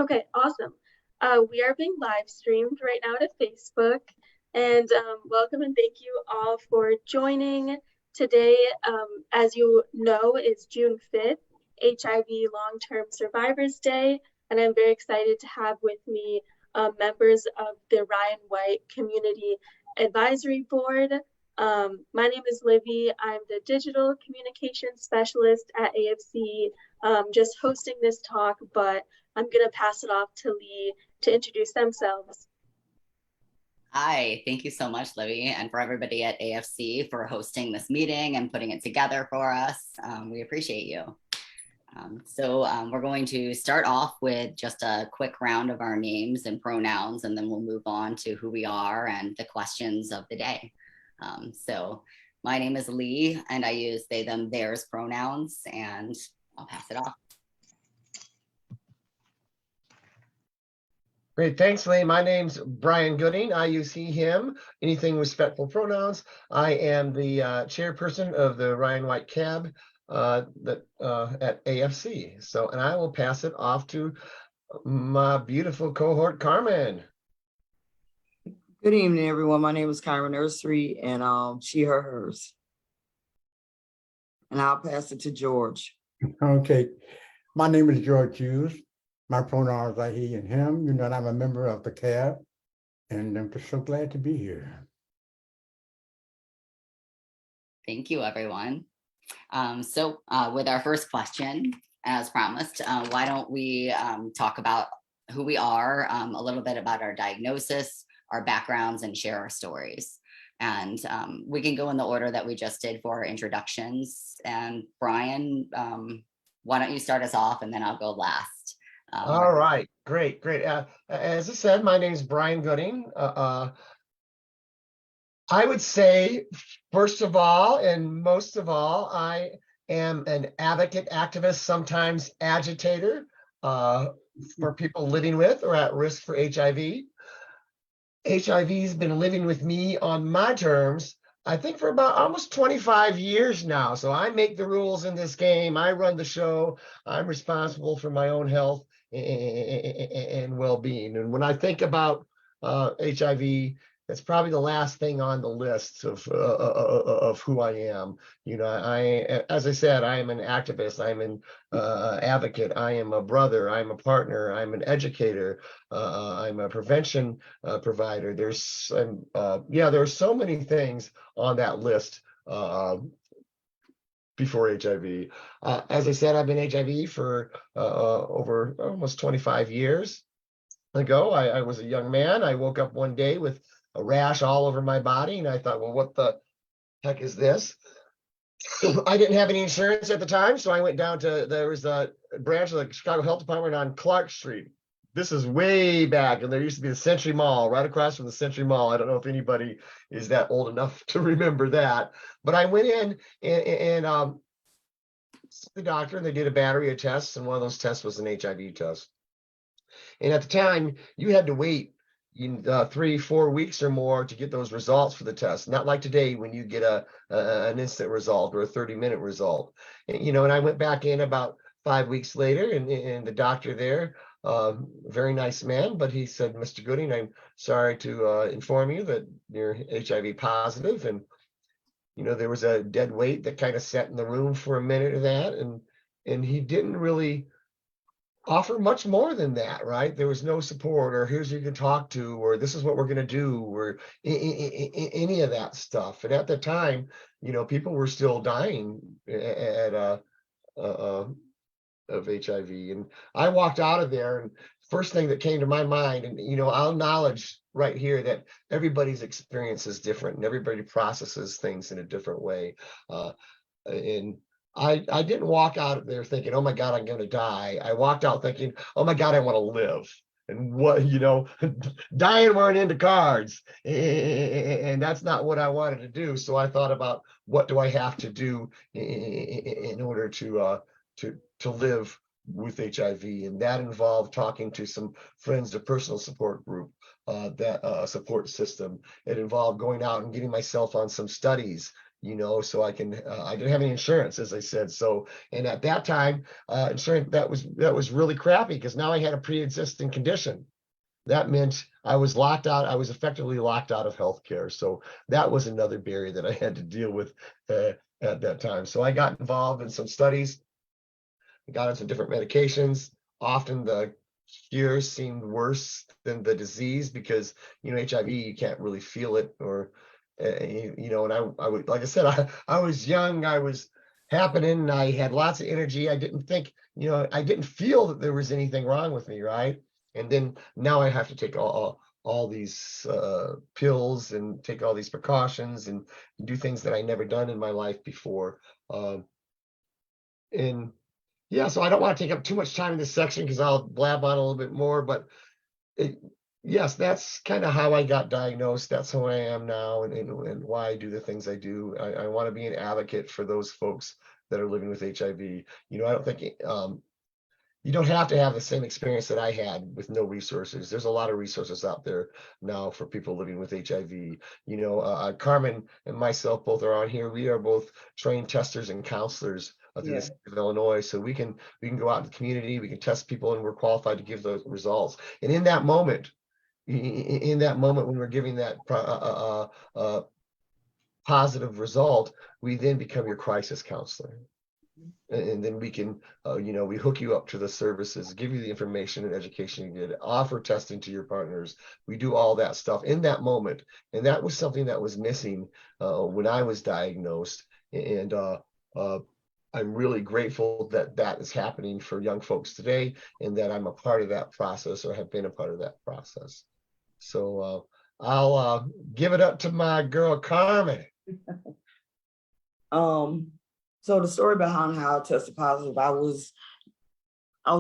Okay, awesome. We are being live streamed right now to Facebook. And welcome and thank you all for joining. Today, as you know, is June 5th, HIV Long-Term Survivors Day. And I'm very excited to have with me members of the Ryan White Community Advisory Board. My name is Livy. I'm the Digital Communications Specialist at AFC, just hosting this talk, but I'm going to pass it off to Lee to introduce themselves. Hi, thank you so much, Livy, and for everybody at AFC for hosting this meeting and putting it together for us. We appreciate you. We're going to start off with just a quick round of our names and pronouns, and then we'll move on to who we are and the questions of the day. My name is Lee, and I use they, them, theirs pronouns, and I'll pass it off. Great, thanks, Lee. My name's Brian Gooding. I use he, him, anything respectful pronouns. I am the chairperson of the Ryan White CAB at AFC. And I will pass it off to my beautiful cohort, Carmen. Good evening, everyone. My name is Kyra Nursery, and she, her, hers. And I'll pass it to George. Okay. My name is George Hughes. My pronouns are he and him. You know, and I'm a member of the CAB, and I'm just so glad to be here. Thank you, everyone. With our first question, as promised, why don't we talk about who we are, a little bit about our diagnosis, our backgrounds, and share our stories. And we can go in the order that we just did for our introductions. And Brian, why don't you start us off, and then I'll go last. All right, great. As I said, my name is Brian Gooding. I would say, first of all, and most of all, I am an advocate, activist, sometimes agitator for people living with or at risk for HIV. HIV has been living with me on my terms, I think, for about almost 25 years now. So I make the rules in this game. I run the show. I'm responsible for my own health and well-being. And when I think about HIV, that's probably the last thing on the list of who I am. You know, as I said, I am an activist. I'm an advocate. I am a brother. I'm a partner. I'm an educator. I'm a prevention provider. There are so many things on that list before HIV. As I said, I've been HIV for over almost 25 years ago. I was a young man. I woke up one day with a rash all over my body, and I thought, well, what the heck is this? I didn't have any insurance at the time, so I went down to, there was a branch of the Chicago Health Department on Clark Street. This is way back, and there used to be the Century Mall right across from the Century Mall. I don't know if anybody is that old enough to remember that, but I went in and the doctor, and they did a battery of tests, and one of those tests was an HIV test. And at the time, you had to wait 3-4 weeks or more to get those results for the test. Not like today when you get an instant result or a 30-minute result. And I went back in about 5 weeks later, and the doctor there, very nice man, but he said, "Mr. Gooding, I'm sorry to inform you that you're HIV positive." And there was a dead weight that kind of sat in the room for a minute of that, and he didn't really offer much more than that, right? There was no support, or here's who you can talk to, or this is what we're going to do, or any of that stuff. And at the time, people were still dying of HIV. And I walked out of there, and first thing that came to my mind, and I'll acknowledge right here that everybody's experience is different, and everybody processes things in a different way. And I didn't walk out of there thinking, oh my God, I'm going to die. I walked out thinking, oh my God, I want to live. And what, dying weren't into cards. And that's not what I wanted to do. So I thought about, what do I have to do in order to live with HIV? And that involved talking to some friends, a personal support group, that support system. It involved going out and getting myself on some studies, so I didn't have any insurance, as I said. So, and at that time, insurance, that was really crappy because now I had a pre-existing condition. That meant I was locked out. I was effectively locked out of healthcare. So that was another barrier that I had to deal with at that time. So I got involved in some studies, got on some different medications. Often the cure seemed worse than the disease because, HIV, you can't really feel it or, and I would, like I said, I was young, I was happening, I had lots of energy. I didn't think, I didn't feel that there was anything wrong with me, right? And then now I have to take all these pills and take all these precautions and do things that I never done in my life before. And yeah, so I don't want to take up too much time in this section because I'll blab on a little bit more, but yes, that's kind of how I got diagnosed. That's who I am now and why I do the things I do. I want to be an advocate for those folks that are living with HIV. I don't think you don't have to have the same experience that I had with no resources. There's a lot of resources out there now for people living with HIV. Carmen and myself both are on here. We are both trained testers and counselors through the state of Illinois. So we can go out in the community, we can test people, and we're qualified to give those results. And in that moment when we're giving that positive result, we then become your crisis counselor. And then we can, we hook you up to the services, give you the information and education you get, offer testing to your partners. We do all that stuff in that moment. And that was something that was missing when I was diagnosed. And I'm really grateful that that is happening for young folks today and that I'm a part of that process or have been a part of that process. So I'll give it up to my girl, Carmen. So the story behind how I tested positive, I was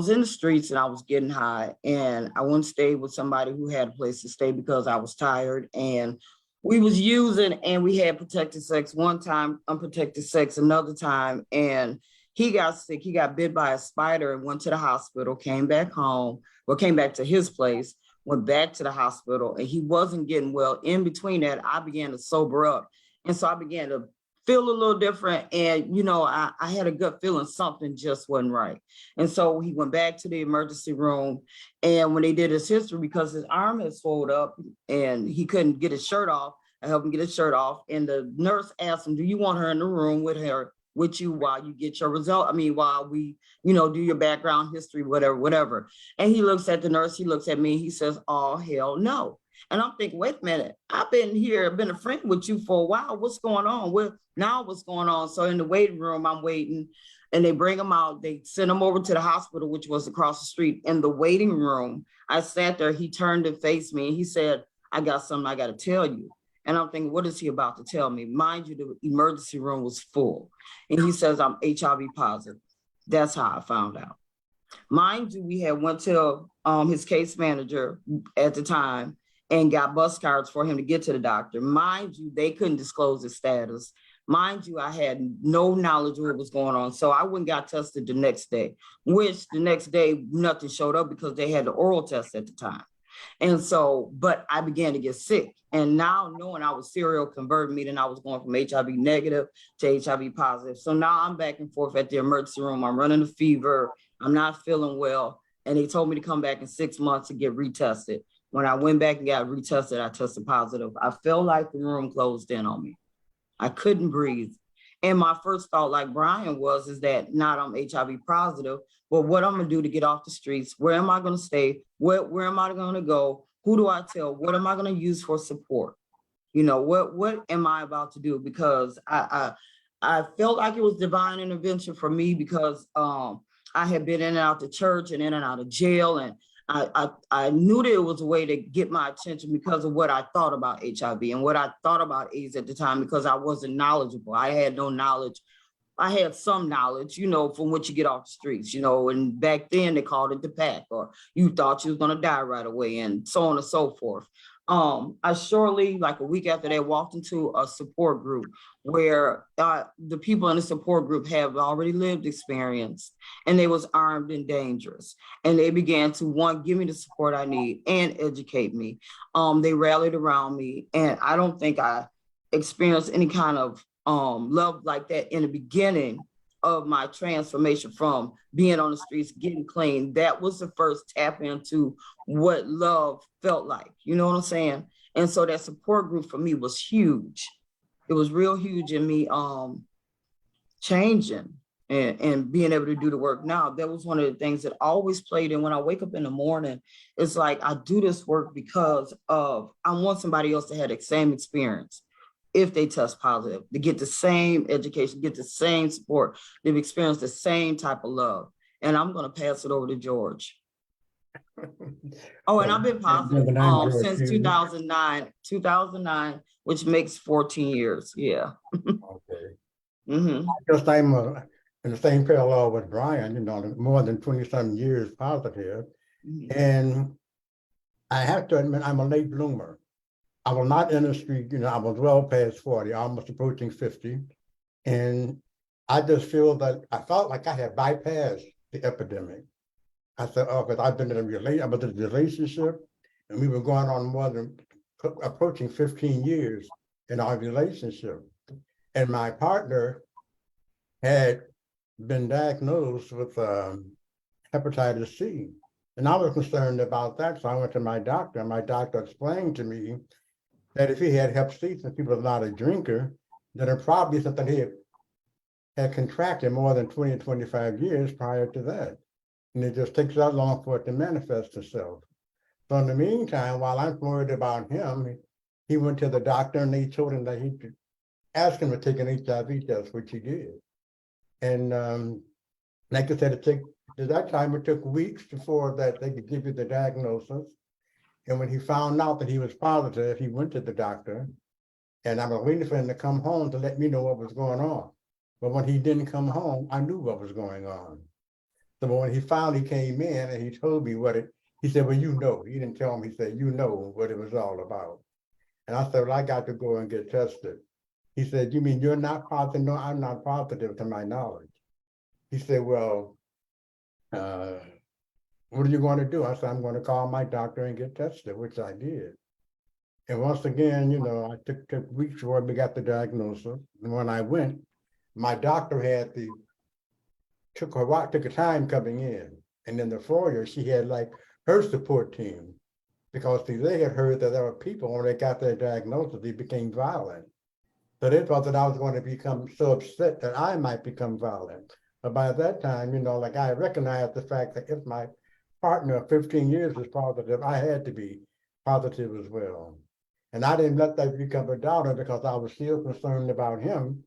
in the streets and I was getting high, and I went to stay with somebody who had a place to stay because I was tired, and we was using, and we had protected sex one time, unprotected sex another time, and he got sick. He got bit by a spider and went to the hospital, came back home, came back to his place, went back to the hospital, and he wasn't getting well. In between that, I began to sober up. And so I began to feel a little different. And, I had a gut feeling something just wasn't right. And so he went back to the emergency room. And when they did his history, because his arm had swelled up and he couldn't get his shirt off, I helped him get his shirt off. And the nurse asked him, do you want her in the room with you while you get your result? I mean, while we, do your background history, whatever. And he looks at the nurse, he looks at me, he says, oh, hell no. And I'm thinking, wait a minute, I've been here, been a friend with you for a while. What's going on? What's going on? So in the waiting room, I'm waiting, and they bring him out. They send him over to the hospital, which was across the street. In the waiting room, I sat there. He turned and faced me, and he said, I got something I got to tell you. And I'm thinking, what is he about to tell me? Mind you, the emergency room was full. And he says, I'm HIV positive. That's how I found out. Mind you, we had went to his case manager at the time and got bus cards for him to get to the doctor. Mind you, they couldn't disclose his status. Mind you, I had no knowledge of what was going on. So I went and got tested the next day, which the next day, nothing showed up because they had the oral test at the time. And so, but I began to get sick. And now knowing I was serial converting, meaning I was going from HIV negative to HIV positive. So now I'm back and forth at the emergency room. I'm running a fever. I'm not feeling well. And they told me to come back in 6 months to get retested. When I went back and got retested, I tested positive. I felt like the room closed in on me. I couldn't breathe. And my first thought, like Brian was, is that not I'm HIV positive, but what I'm gonna do to get off the streets? Where am I gonna stay? Where am I gonna go? Who do I tell? What am I gonna use for support? What am I about to do? Because I felt like it was divine intervention for me because I had been in and out the church and in and out of jail, and I knew that it was a way to get my attention because of what I thought about HIV and what I thought about AIDS at the time, because I wasn't knowledgeable. I had no knowledge. I had some knowledge, from what you get off the streets, and back then they called it the pack, or you thought you was going to die right away, and so on and so forth. I shortly, like a week after that, walked into a support group where the people in the support group have already lived experience, and they was armed and dangerous. And they began to, give me the support I need and educate me. They rallied around me, and I don't think I experienced any kind of love like that in the beginning of my transformation from being on the streets, getting clean. That was the first tap into what love felt like. You know what I'm saying? And so that support group for me was huge. It was real huge in me changing and being able to do the work now. That was one of the things that always played in when I wake up in the morning. It's like I do this work because of I want somebody else to have the same experience if they test positive, to get the same education, get the same support, they've experienced the same type of love. And I'm going to pass it over to George. Oh, and I've been positive since 2009, which makes 14 years. Yeah. Okay. Mm-hmm. Just I'm in the same parallel with Brian, you know, more than 20-some years positive. Mm-hmm. And I have to admit, I'm a late bloomer. I was not in the street, you know, I was well past 40, almost approaching 50. And I just feel that I felt like I had bypassed the epidemic. I said, oh, because I've been in I was in a relationship, and we were going on more than approaching 15 years in our relationship. And my partner had been diagnosed with hepatitis C. And I was concerned about that. So I went to my doctor, and my doctor explained to me that if he had hep C, since he was not a drinker, that it probably something he had contracted more than 20 or 25 years prior to that. And it just takes that long for it to manifest itself. So in the meantime, while I'm worried about him, he went to the doctor and they told him that he could ask him to take an HIV test, which he did. And like I said, at that time, it took weeks before that they could give you the diagnosis. And when he found out that he was positive, he went to the doctor, and I was waiting for him to come home to let me know what was going on. But when he didn't come home, I knew what was going on. So when he finally came in and he told me he said, well, you know, he didn't tell me, he said, you know what it was all about. And I said, well, I got to go and get tested. He said, you mean you're not positive? No, I'm not positive to my knowledge. He said, well, what are you going to do? I said, I'm going to call my doctor and get tested, which I did. And once again, you know, I took weeks before we got the diagnosis. And when I went, my doctor took a time coming in. And in the foyer, she had like her support team, because see, they had heard that there were people when they got their diagnosis, they became violent. So they thought that I was going to become so upset that I might become violent. But by that time, you know, like I recognized the fact that if my partner of 15 years was positive, I had to be positive as well. And I didn't let that become a doubter because I was still concerned about him,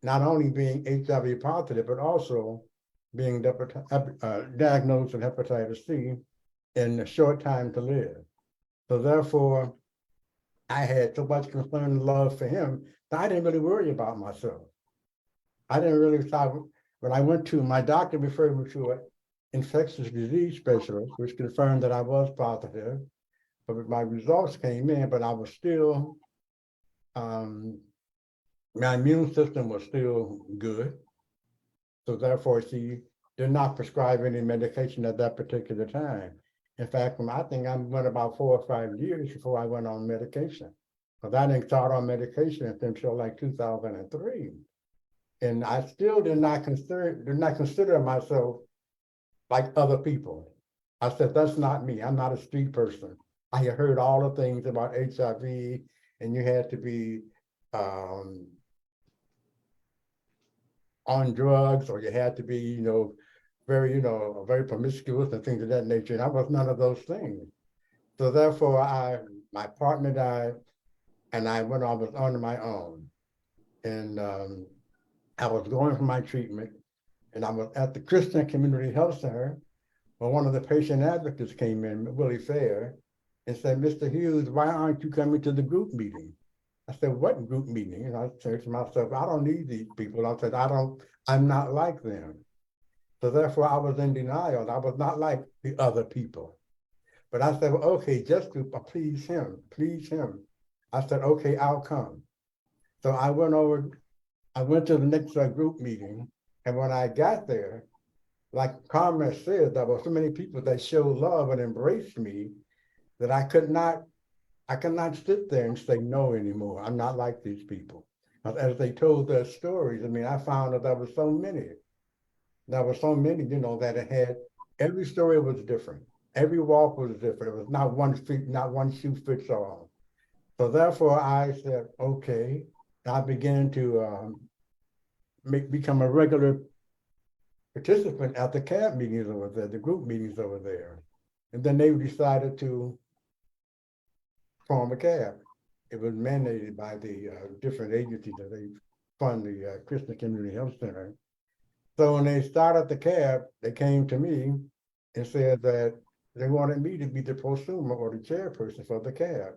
not only being HIV positive, but also being diagnosed with hepatitis C in a short time to live. So therefore, I had so much concern and love for him that I didn't really worry about myself. I didn't really stop. When I went to my doctor, referred me to an infectious disease specialist, which confirmed that I was positive. But my results came in, but I was still, my immune system was still good. So therefore, she did not prescribe any medication at that particular time. In fact, I think I went about 4 or 5 years before I went on medication. Because I didn't start on medication until like 2003. And I still did not consider myself like other people. I said, that's not me. I'm not a street person. I had heard all the things about HIV, and you had to be on drugs, or you had to be, you know, very promiscuous and things of that nature. And I was none of those things. So therefore, my partner died, and I was on my own. And I was going for my treatment, and I was at the Christian Community Health Center, where one of the patient advocates came in, Willie Fair, and said, Mr. Hughes, why aren't you coming to the group meeting? I said, what group meeting? And I said to myself, I don't need these people. I said, I'm not like them. So therefore I was in denial. I was not like the other people. But I said, well, okay, just to please him. I said, okay, I'll come. So I went to the next group meeting. And when I got there, like Carmen said, there were so many people that showed love and embraced me that I could not sit there and say no anymore. I'm not like these people. as they told their stories, I mean, I found that there were so many. There were so many, that it had, every story was different. Every walk was different. It was not one fit, not one shoe fits all. So therefore I said, okay, I began to become a regular participant at the camp meetings over there, the group meetings over there. And then they decided to form a cab. It was mandated by the different agencies that they fund the Christian Community Health Center. So when they started the cab, they came to me and said that they wanted me to be the prosumer or the chairperson for the cab.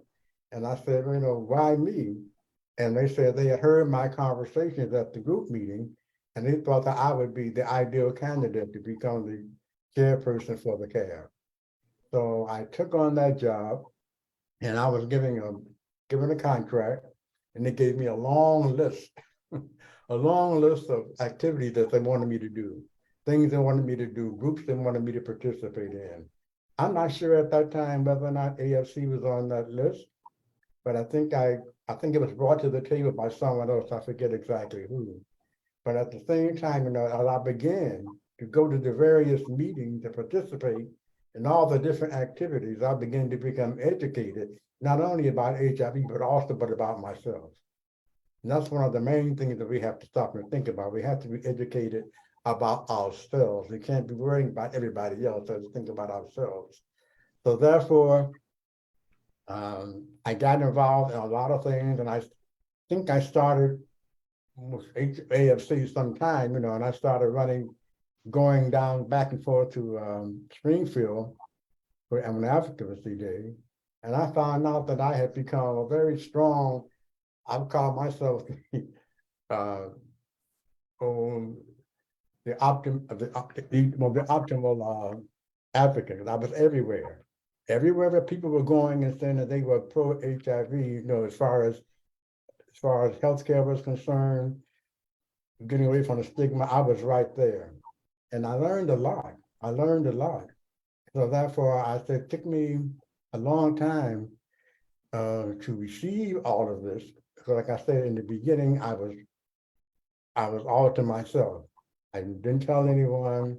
And I said, why me? And they said they had heard my conversations at the group meeting, and they thought that I would be the ideal candidate to become the chairperson for the cab. So I took on that job, and I was given a contract, and they gave me a long list, a long list of activities that they wanted me to do, things they wanted me to do, groups they wanted me to participate in. I'm not sure at that time whether or not AFC was on that list, but I think it was brought to the table by someone else. I forget exactly who. But at the same time, as I began to go to the various meetings and participate in all the different activities, I began to become educated, not only about HIV, but also about myself. And that's one of the main things that we have to stop and think about. We have to be educated about ourselves. We can't be worrying about everybody else, so to think about ourselves. So therefore, I got involved in a lot of things, and I think I started with AFC sometime, and I started going down back and forth to Springfield for an advocacy day. And I found out that I had become a very strong, I would call myself uh, the optimal advocate. I was everywhere. Everywhere that people were going and saying that they were pro-HIV, as far as healthcare was concerned, getting away from the stigma, I was right there. And I learned a lot. So therefore, I said, it took me a long time to receive all of this. So like I said in the beginning, I was all to myself. I didn't tell anyone,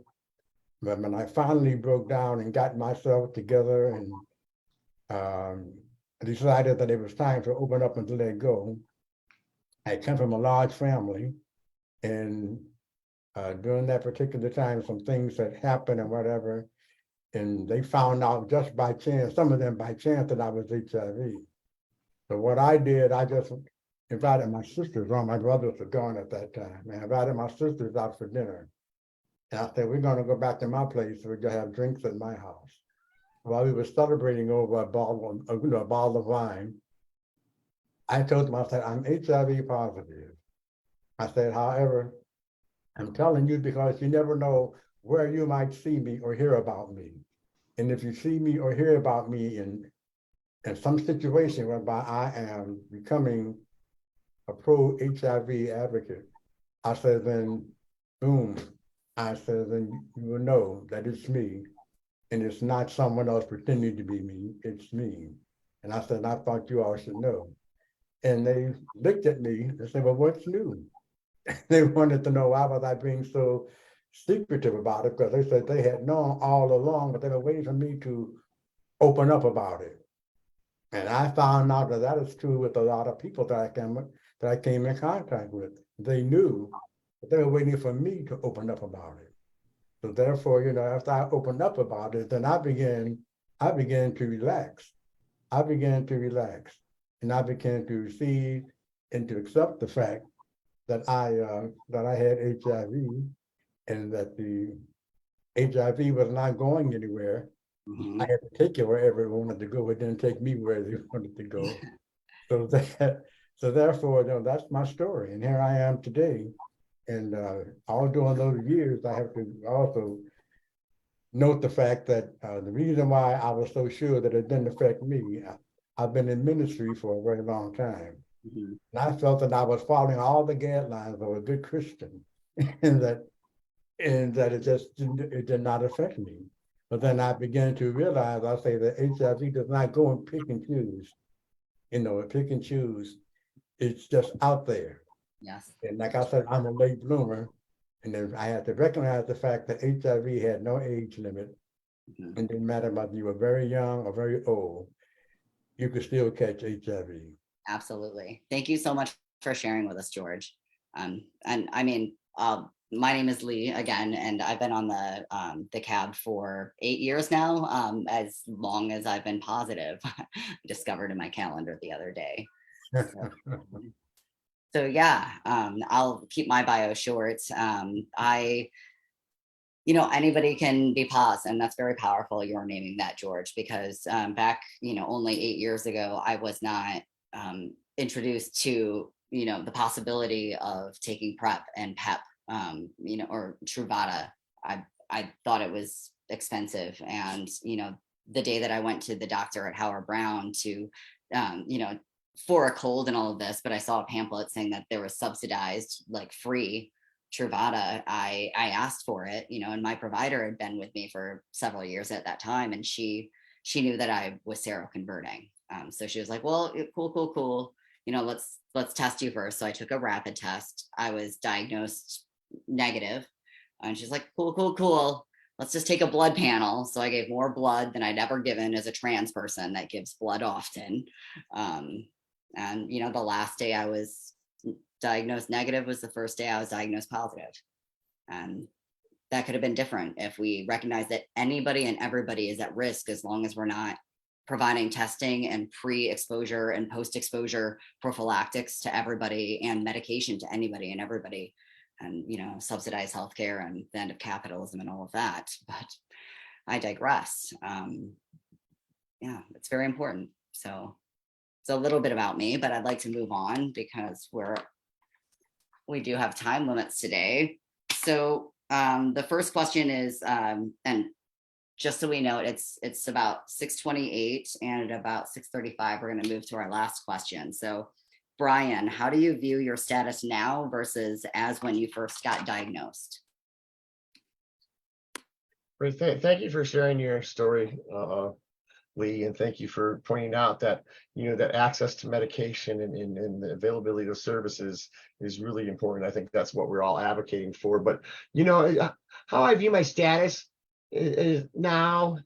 but when I finally broke down and got myself together and decided that it was time to open up and to let go, I come from a large family, and during that particular time, some things had happened and whatever, and they found out just by chance, some of them by chance, that I was HIV. So what I did, I just invited my sisters, all my brothers were gone at that time, and I invited my sisters out for dinner. And I said, we're going to go back to my place. We're going to have drinks at my house. While we were celebrating over a bottle of wine, I told them, I said, I'm HIV positive. I said, however, I'm telling you because you never know where you might see me or hear about me. And if you see me or hear about me in some situation whereby I am becoming a pro-HIV advocate, I said, then boom, I said, then you will know that it's me. And it's not someone else pretending to be me, it's me. And I said, I thought you all should know. And they looked at me and said, well, what's new? They wanted to know why was I being so secretive about it, because they said they had known all along, but they were waiting for me to open up about it. And I found out that that is true with a lot of people that I came in contact with. They knew, but they were waiting for me to open up about it. So therefore, after I opened up about it, then I began to relax. I began to relax, and I began to receive and to accept the fact that I had HIV, and that the HIV was not going anywhere. Mhm. I had to take it wherever it wanted to go. It didn't take me where they wanted to go. So therefore, that's my story, and here I am today. And all during those years, I have to also note the fact that the reason why I was so sure that it didn't affect me, I've been in ministry for a very long time. Mhm. And I felt that I was following all the guidelines of a good Christian, and that it did not affect me. But then I began to realize, I say that HIV does not go and pick and choose, pick and choose. It's just out there. Yes. And like I said, I'm a late bloomer. And then I had to recognize the fact that HIV had no age limit. Mhm. It didn't matter whether you were very young or very old, you could still catch HIV. Absolutely. Thank you so much for sharing with us, George. And I mean, my name is Lee again, and I've been on the cab for 8 years now, as long as I've been positive. I discovered in my calendar the other day. So, so yeah, I'll keep my bio short. Anybody can be pos, and that's very powerful. You're naming that, George, because back, only 8 years ago, I was not introduced to, the possibility of taking PrEP and PEP, or Truvada. I thought it was expensive, and the day that I went to the doctor at Howard Brown to, for a cold and all of this, but I saw a pamphlet saying that there was subsidized, like free Truvada. I asked for it, and my provider had been with me for several years at that time, and she knew that I was seroconverting. So she was like, "Well, cool. Let's test you first." So I took a rapid test. I was diagnosed negative, and she's like, "Cool. Let's just take a blood panel." So I gave more blood than I'd ever given as a trans person that gives blood often. And the last day I was diagnosed negative was the first day I was diagnosed positive. And that could have been different if we recognize that anybody and everybody is at risk, as long as we're not providing testing and pre-exposure and post-exposure prophylactics to everybody and medication to anybody and everybody, and subsidized healthcare and the end of capitalism and all of that. But I digress. Yeah, it's very important. So it's a little bit about me, but I'd like to move on because we do have time limits today. So the first question is, and just so we know, it's about 6:28, and at about 6:35, we're going to move to our last question. So Brian, how do you view your status now versus as when you first got diagnosed? Great. Thank you for sharing your story, Lee, and thank you for pointing out that that access to medication and the availability of services is really important. I think that's what we're all advocating for. But how I view my status is now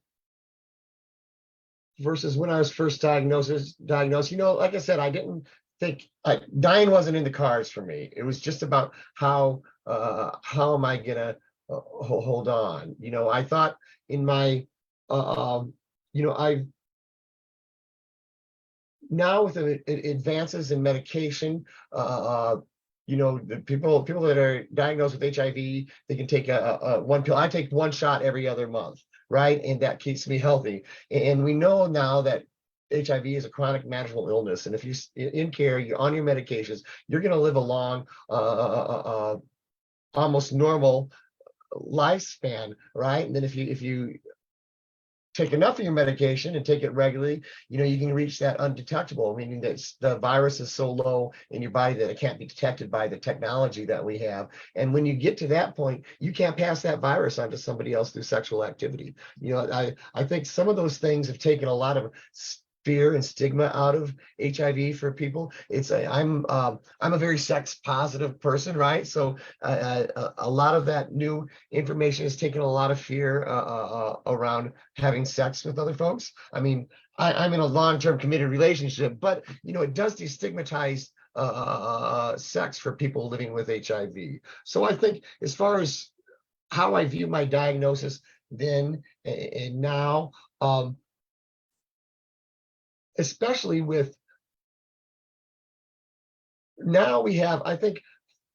versus when I was first diagnosed. Like I said, I didn't think dying wasn't in the cards for me. It was just about how am I gonna hold on. I thought in my I've now with the advances in medication, the people that are diagnosed with HIV, they can take a one pill. I take one shot every other month, right? And that keeps me healthy. And we know now that HIV is a chronic manageable illness, and if you're in care, you're on your medications, you're going to live a long, almost normal lifespan, right? And then if you take enough of your medication and take it regularly, you can reach that undetectable, meaning that the virus is so low in your body that it can't be detected by the technology that we have. And when you get to that point, you can't pass that virus on to somebody else through sexual activity. I think some of those things have taken a lot of fear and stigma out of HIV for people. I'm a very sex positive person, right? So a lot of that new information has taken a lot of fear around having sex with other folks. I mean, I'm in a long-term committed relationship, but it does destigmatize sex for people living with HIV. So I think as far as how I view my diagnosis then and now, especially with now we have, I think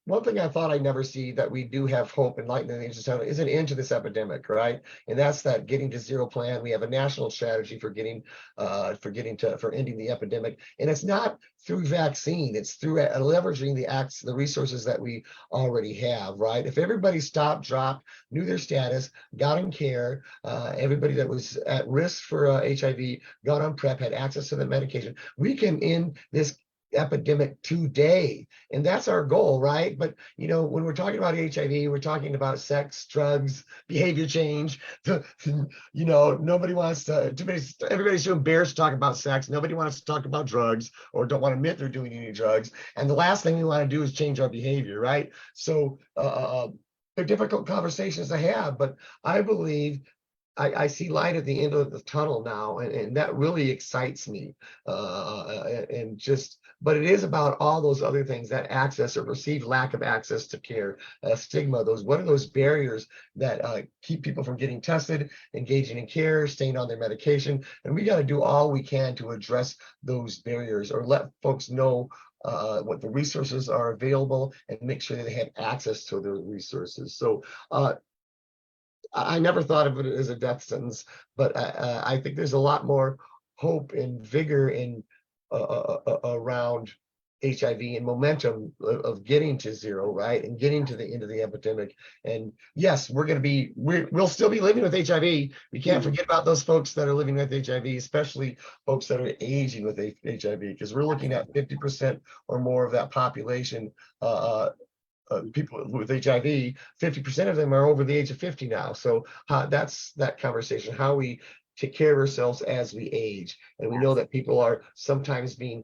one thing I thought I'd never see, that we do have hope and light in the end is an end to this epidemic, right? And that's that getting to zero plan. We have a national strategy for ending the epidemic, and it's not through vaccine. It's through leveraging the resources that we already have, right? If everybody stopped, dropped, knew their status, got in care, everybody that was at risk for HIV got on PrEP, had access to the medication, we can end this epidemic today, and that's our goal, right? But when we're talking about HIV, we're talking about sex, drugs, behavior change. Nobody wants to. Everybody's too embarrassed to talk about sex. Nobody wants to talk about drugs or don't want to admit they're doing any drugs. And the last thing we want to do is change our behavior, right? So they're difficult conversations to have, but I believe I see light at the end of the tunnel now, and that really excites me. But it is about all those other things, that access or perceived lack of access to care, stigma. What are those barriers that keep people from getting tested, engaging in care, staying on their medication? And we got to do all we can to address those barriers, or let folks know what the resources are available, and make sure that they have access to those resources. So I never thought of it as a death sentence, but I think there's a lot more hope and vigor in around HIV and momentum of getting to zero, right, and getting to the end of the epidemic. And yes, we'll still be living with HIV. We can't forget about those folks that are living with HIV, especially folks that are aging with HIV, because we're looking at 50% or more of that population. People with HIV, 50% of them are over the age of 50 now. So that's that conversation, how we take care of ourselves as we age. And we know that people are sometimes being,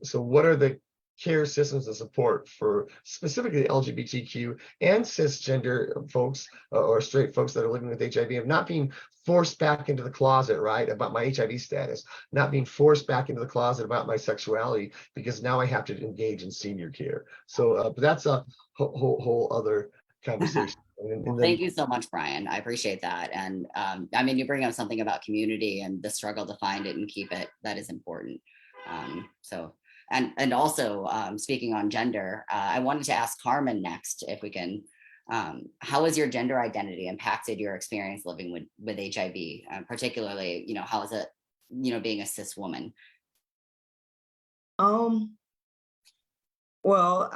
so what are the care systems of support for specifically LGBTQ and cisgender folks or straight folks that are living with HIV, of not being forced back into the closet, right, about my HIV status, not being forced back into the closet about my sexuality, because now I have to engage in senior care. So but that's a whole other conversation. Well, thank you so much, Brian. I appreciate that. And I mean, you bring up something about community and the struggle to find it and keep it. That is important. And also speaking on gender, I wanted to ask Carmen next, if we can. How has your gender identity impacted your experience living with HIV? Particularly, how is it, being a cis woman? Well,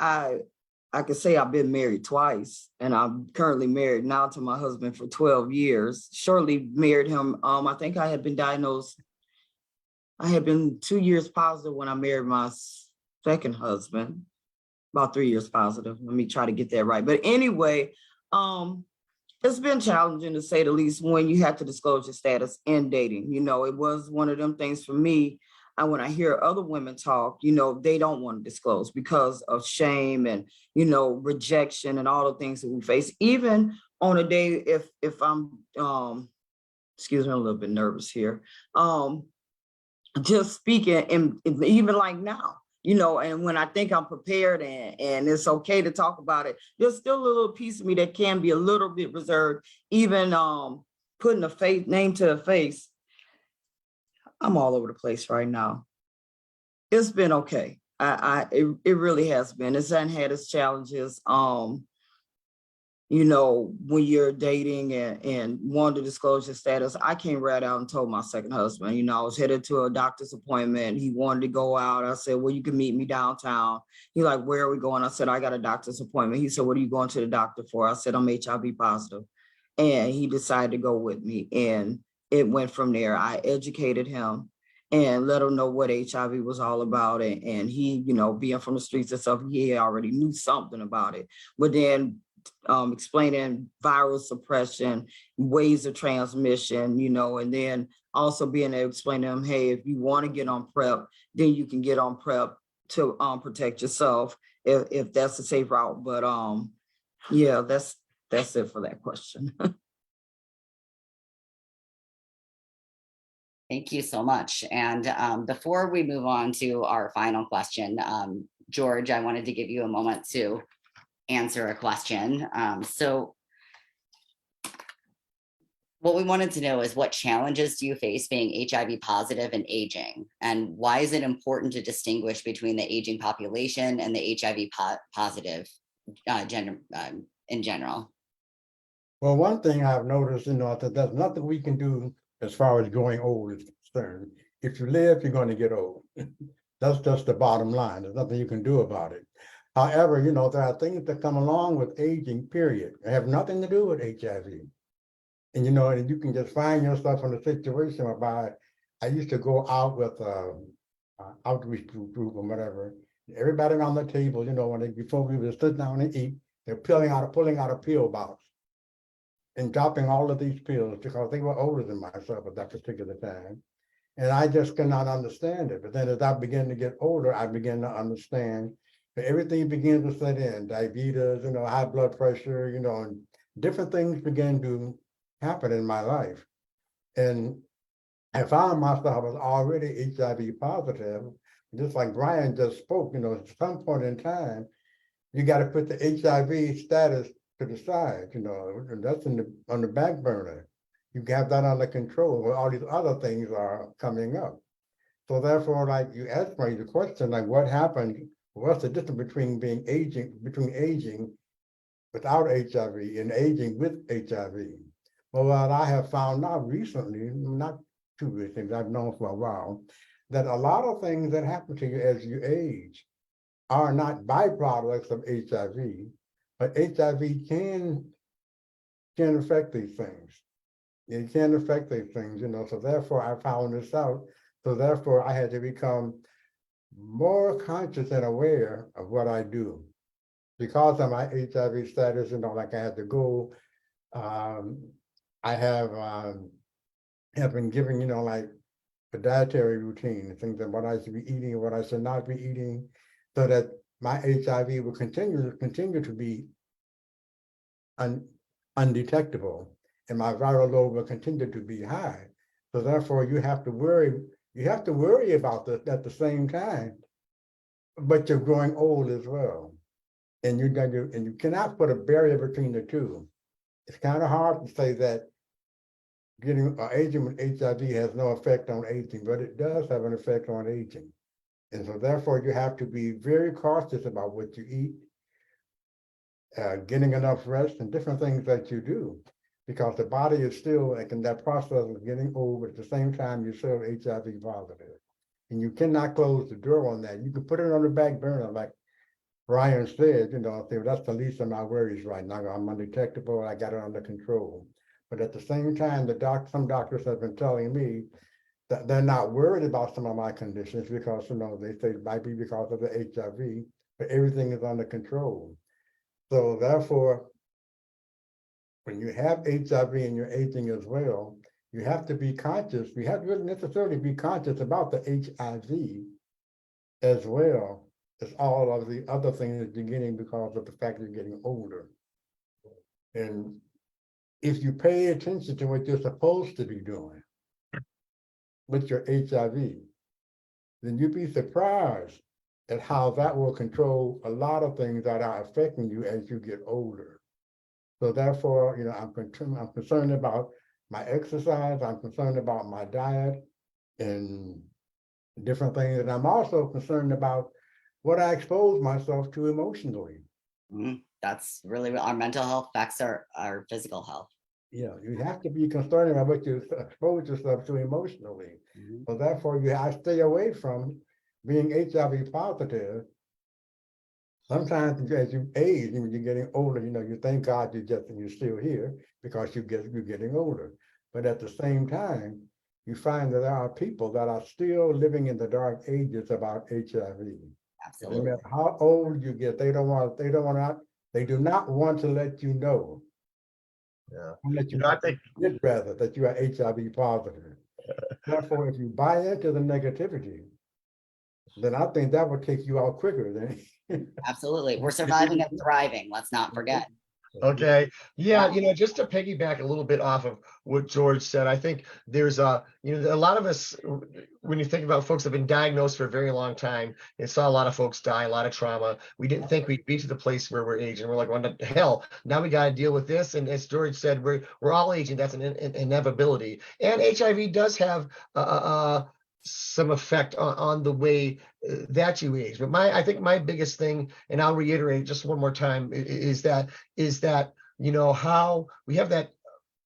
I could say I've been married twice, and I'm currently married now to my husband for 12 years. Shortly married him. I think I had been diagnosed. I had been 2 years positive when I married my second husband, about 3 years positive. Let me try to get that right. But anyway, it's been challenging, to say the least, when you have to disclose your status in dating. It was one of them things for me. And when I hear other women talk, they don't want to disclose because of shame and, rejection and all the things that we face. Even on a day, if I'm, excuse me, I'm a little bit nervous here. Just speaking, and even like now, and when I think I'm prepared and it's okay to talk about it, there's still a little piece of me that can be a little bit reserved, even putting a name to a face. I'm all over the place right now. It's been okay. It really has been. It's had its challenges. When you're dating and want to disclose your status, I came right out and told my second husband, I was headed to a doctor's appointment. He wanted to go out. I said, well, you can meet me downtown. He's like, where are we going? I said, I got a doctor's appointment. He said, what are you going to the doctor for? I said, I'm HIV positive. And he decided to go with me. And it went from there. I educated him and let him know what HIV was all about. And he, being from the streets and stuff, he already knew something about it. But then explaining viral suppression, ways of transmission, and then also being able to explain to them, hey, if you want to get on PrEP, then you can get on PrEP to protect yourself if that's a safe route. But yeah, that's it for that question. Thank you so much. And before we move on to our final question, George, I wanted to give you a moment to answer a question. So what we wanted to know is, what challenges do you face being HIV positive and aging? And why is it important to distinguish between the aging population and the HIV positive gender in general? Well, one thing I've noticed, that there's nothing we can do as far as growing old is concerned. If you live, you're going to get old. That's just the bottom line. There's nothing you can do about it. However, there are things that come along with aging, period. They have nothing to do with HIV. And, and you can just find yourself in a situation whereby I used to go out with outreach group or whatever. Everybody around the table, when before we would sit down and eat, they're pulling out a pill box and dropping all of these pills because they were older than myself at that particular time. And I just could not understand it. But then as I began to get older, I began to understand that everything began to set in, diabetes, high blood pressure, and different things began to happen in my life. And I found myself, I was already HIV positive, just like Brian just spoke, at some point in time, you got to put the HIV status to the side, and that's on the back burner. You have that under control where all these other things are coming up. So therefore, like you asked me the question, like what happened, what's the difference between between aging without HIV and aging with HIV? Well, what I have found out recently, not too recently, I've known for a while, that a lot of things that happen to you as you age are not byproducts of HIV, but HIV can affect these things. It can affect these things, so therefore I found this out. So therefore I had to become more conscious and aware of what I do. Because of my HIV status, like I had to go, I have been given, like a dietary routine, things that what I should be eating and what I should not be eating, so that my HIV will continue to be undetectable, and my viral load will continue to be high. So therefore, you have to worry about this at the same time, but you're growing old as well, and you cannot put a barrier between the two. It's kind of hard to say that aging with HIV has no effect on aging, but it does have an effect on aging. And so therefore you have to be very cautious about what you eat, getting enough rest and different things that you do, because the body is still like in that process of getting old, but at the same time you're still HIV positive. And you cannot close the door on that. You can put it on the back burner, like Ryan said, that's the least of my worries right now. I'm undetectable, I got it under control. But at the same time, some doctors have been telling me that they're not worried about some of my conditions because, they say it might be because of the HIV, but everything is under control. So therefore, when you have HIV and you're aging as well, you have to be conscious. You have to really necessarily be conscious about the HIV as well as all of the other things that you're getting because of the fact that you're getting older. And if you pay attention to what you're supposed to be doing with your HIV, then you'd be surprised at how that will control a lot of things that are affecting you as you get older. So therefore, I'm concerned about my exercise, I'm concerned about my diet and different things. And I'm also concerned about what I expose myself to emotionally. That's really our mental health affects our physical health. Yeah, you have to be concerned about what you expose yourself to emotionally. So therefore, I stay away from being HIV positive. Sometimes as you age, when you're getting older, you thank God you're still here because you're getting older. But at the same time, you find that there are people that are still living in the dark ages about HIV. Absolutely. No matter how old you get, they do not want to let you know. Yeah. Let you I think rather that you are HIV positive. Therefore, if you buy into the negativity, then I think that would take you out quicker than Absolutely. We're surviving and thriving. Let's not forget. Okay. Yeah, just to piggyback a little bit off of what George said, I think there's a lot of us, when you think about folks that have been diagnosed for a very long time, and saw a lot of folks die, a lot of trauma. We didn't think we'd be to the place where we're aging. We're like, what the hell? Now we got to deal with this. And as George said, we're all aging. That's an inevitability. And HIV does have some effect on the way that you age. But I think my biggest thing, and I'll reiterate just one more time, is that how we have that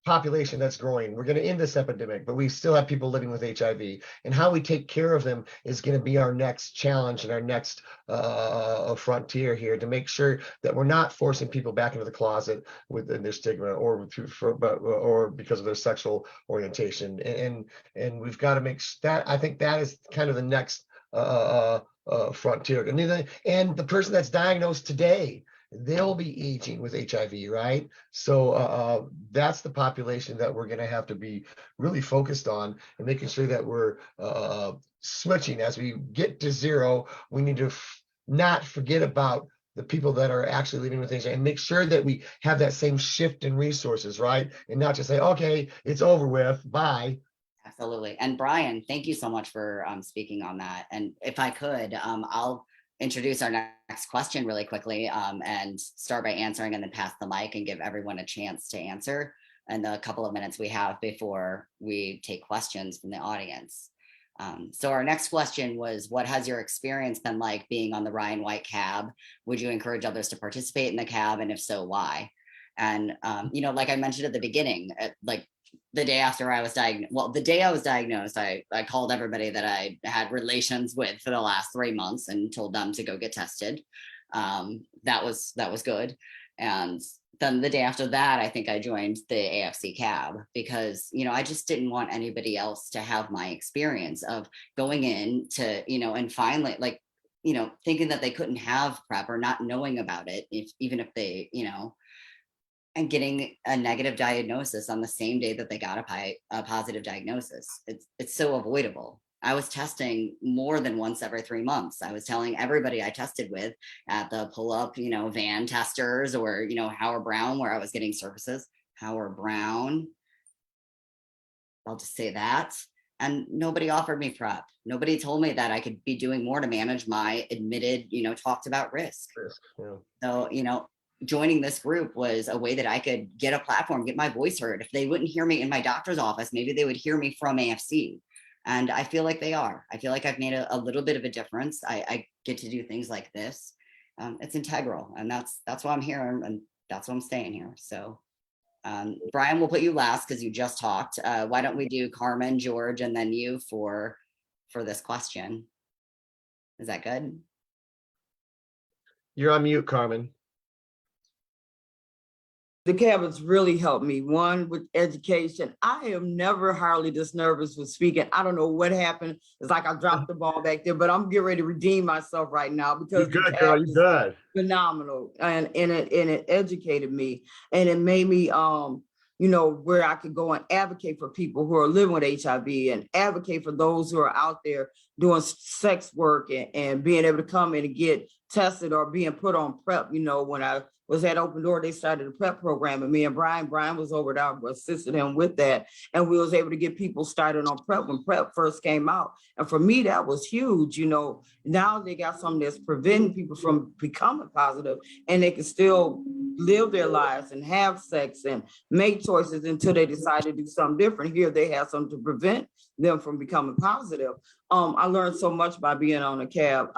population that's growing. We're going to end this epidemic, but we still have people living with HIV, and how we take care of them is going to be our next challenge and our next frontier here, to make sure that we're not forcing people back into the closet with their stigma or because of their sexual orientation. And we've got to make that. I think that is kind of the next frontier. And the person that's diagnosed today, they'll be aging with HIV, right? So that's the population that we're going to have to be really focused on, and making sure that we're switching as we get to zero. We need to not forget about the people that are actually living with HIV, and make sure that we have that same shift in resources, right? And not just say, okay, it's over with, bye. Absolutely. And Brian, thank you so much for speaking on that. And if I could, I'll introduce our next question really quickly and start by answering, and then pass the mic and give everyone a chance to answer in the couple of minutes we have before we take questions from the audience. So our next question was, what has your experience been like being on the Ryan White cab? Would you encourage others to participate in the cab? And if so, why? And, like I mentioned at the beginning, like the day after I was diagnosed, well, the day I was diagnosed, I called everybody that I had relations with for the last 3 months and told them to go get tested. That was good. And then the day after that, I think I joined the AFC cab because, I just didn't want anybody else to have my experience of going in to, and finally, like, thinking that they couldn't have PrEP or not knowing about it, even if they, and getting a negative diagnosis on the same day that they got a positive diagnosis. It's so avoidable. I was testing more than once every 3 months. I was telling everybody I tested with at the pull-up, van testers, or, Howard Brown, where I was getting services. Howard Brown, I'll just say that. And nobody offered me PrEP. Nobody told me that I could be doing more to manage my admitted, talked about risk. Yeah. So, joining this group was a way that I could get a platform, get my voice heard. If they wouldn't hear me in my doctor's office, maybe they would hear me from AFC. And I feel like they are. I feel like I've made a little bit of a difference. I get to do things like this. It's integral, and that's why I'm here, and that's why I'm staying here. So, Brian, we'll put you last because you just talked. Why don't we do Carmen, George, and then you for this question? Is that good? You're on mute, Carmen. The cab has really helped me. One, with education. I am never hardly this nervous with speaking. I don't know what happened. It's like I dropped the ball back there, but I'm getting ready to redeem myself right now because You're the good, girl. cab You're is good. phenomenal, and it educated me, and it made me where I could go and advocate for people who are living with HIV, and advocate for those who are out there doing sex work, and being able to come in and get tested or being put on PrEP. When I was at Open Door, they started a PrEP program, and me and Brian was over there, I assisted him with that, and we was able to get people started on PrEP when PrEP first came out. And for me, that was huge. Now they got something that's preventing people from becoming positive, and they can still live their lives and have sex and make choices until they decide to do something different. Here they have something to prevent them from becoming positive. I learned so much by being on a cab.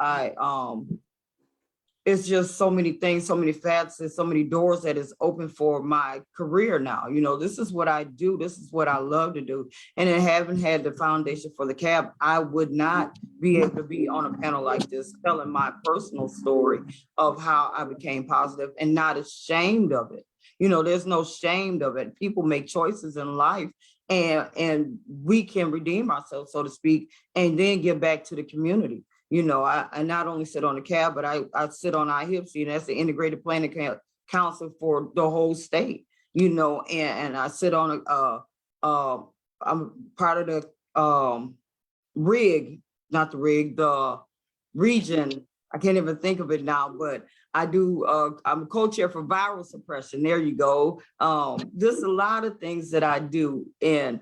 It's just so many things, so many facets, so many doors that is open for my career now. This is what I do. This is what I love to do. And I haven't had the foundation for the cab, I would not be able to be on a panel like this, telling my personal story of how I became positive and not ashamed of it. There's no shame of it. People make choices in life, and we can redeem ourselves, so to speak, and then give back to the community. I not only sit on the cab, but I sit on IHIPC, and that's the Integrated Planning Council for the whole state, and I sit on I'm part of the the region. I can't even think of it now, but I do, I'm a co-chair for viral suppression. There you go. There's a lot of things that I do, and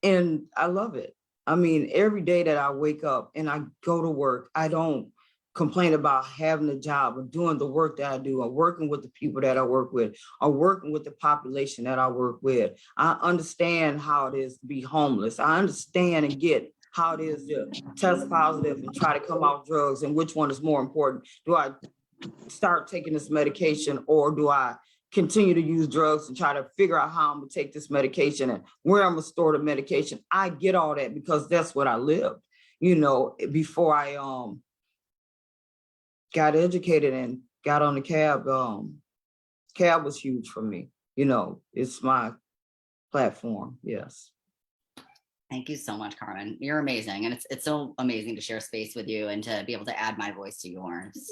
I love it. I mean, every day that I wake up and I go to work, I don't complain about having a job or doing the work that I do, or working with the people that I work with, or working with the population that I work with. I understand how it is to be homeless. I understand and get how it is to test positive and try to come off drugs, and which one is more important. Do I start taking this medication, or do I continue to use drugs and try to figure out how I'm gonna take this medication and where I'm gonna store the medication? I get all that because that's what I lived, before I got educated and got on the cab. Cab was huge for me. It's my platform. Yes. Thank you so much, Carmen. You're amazing. And it's so amazing to share space with you and to be able to add my voice to yours.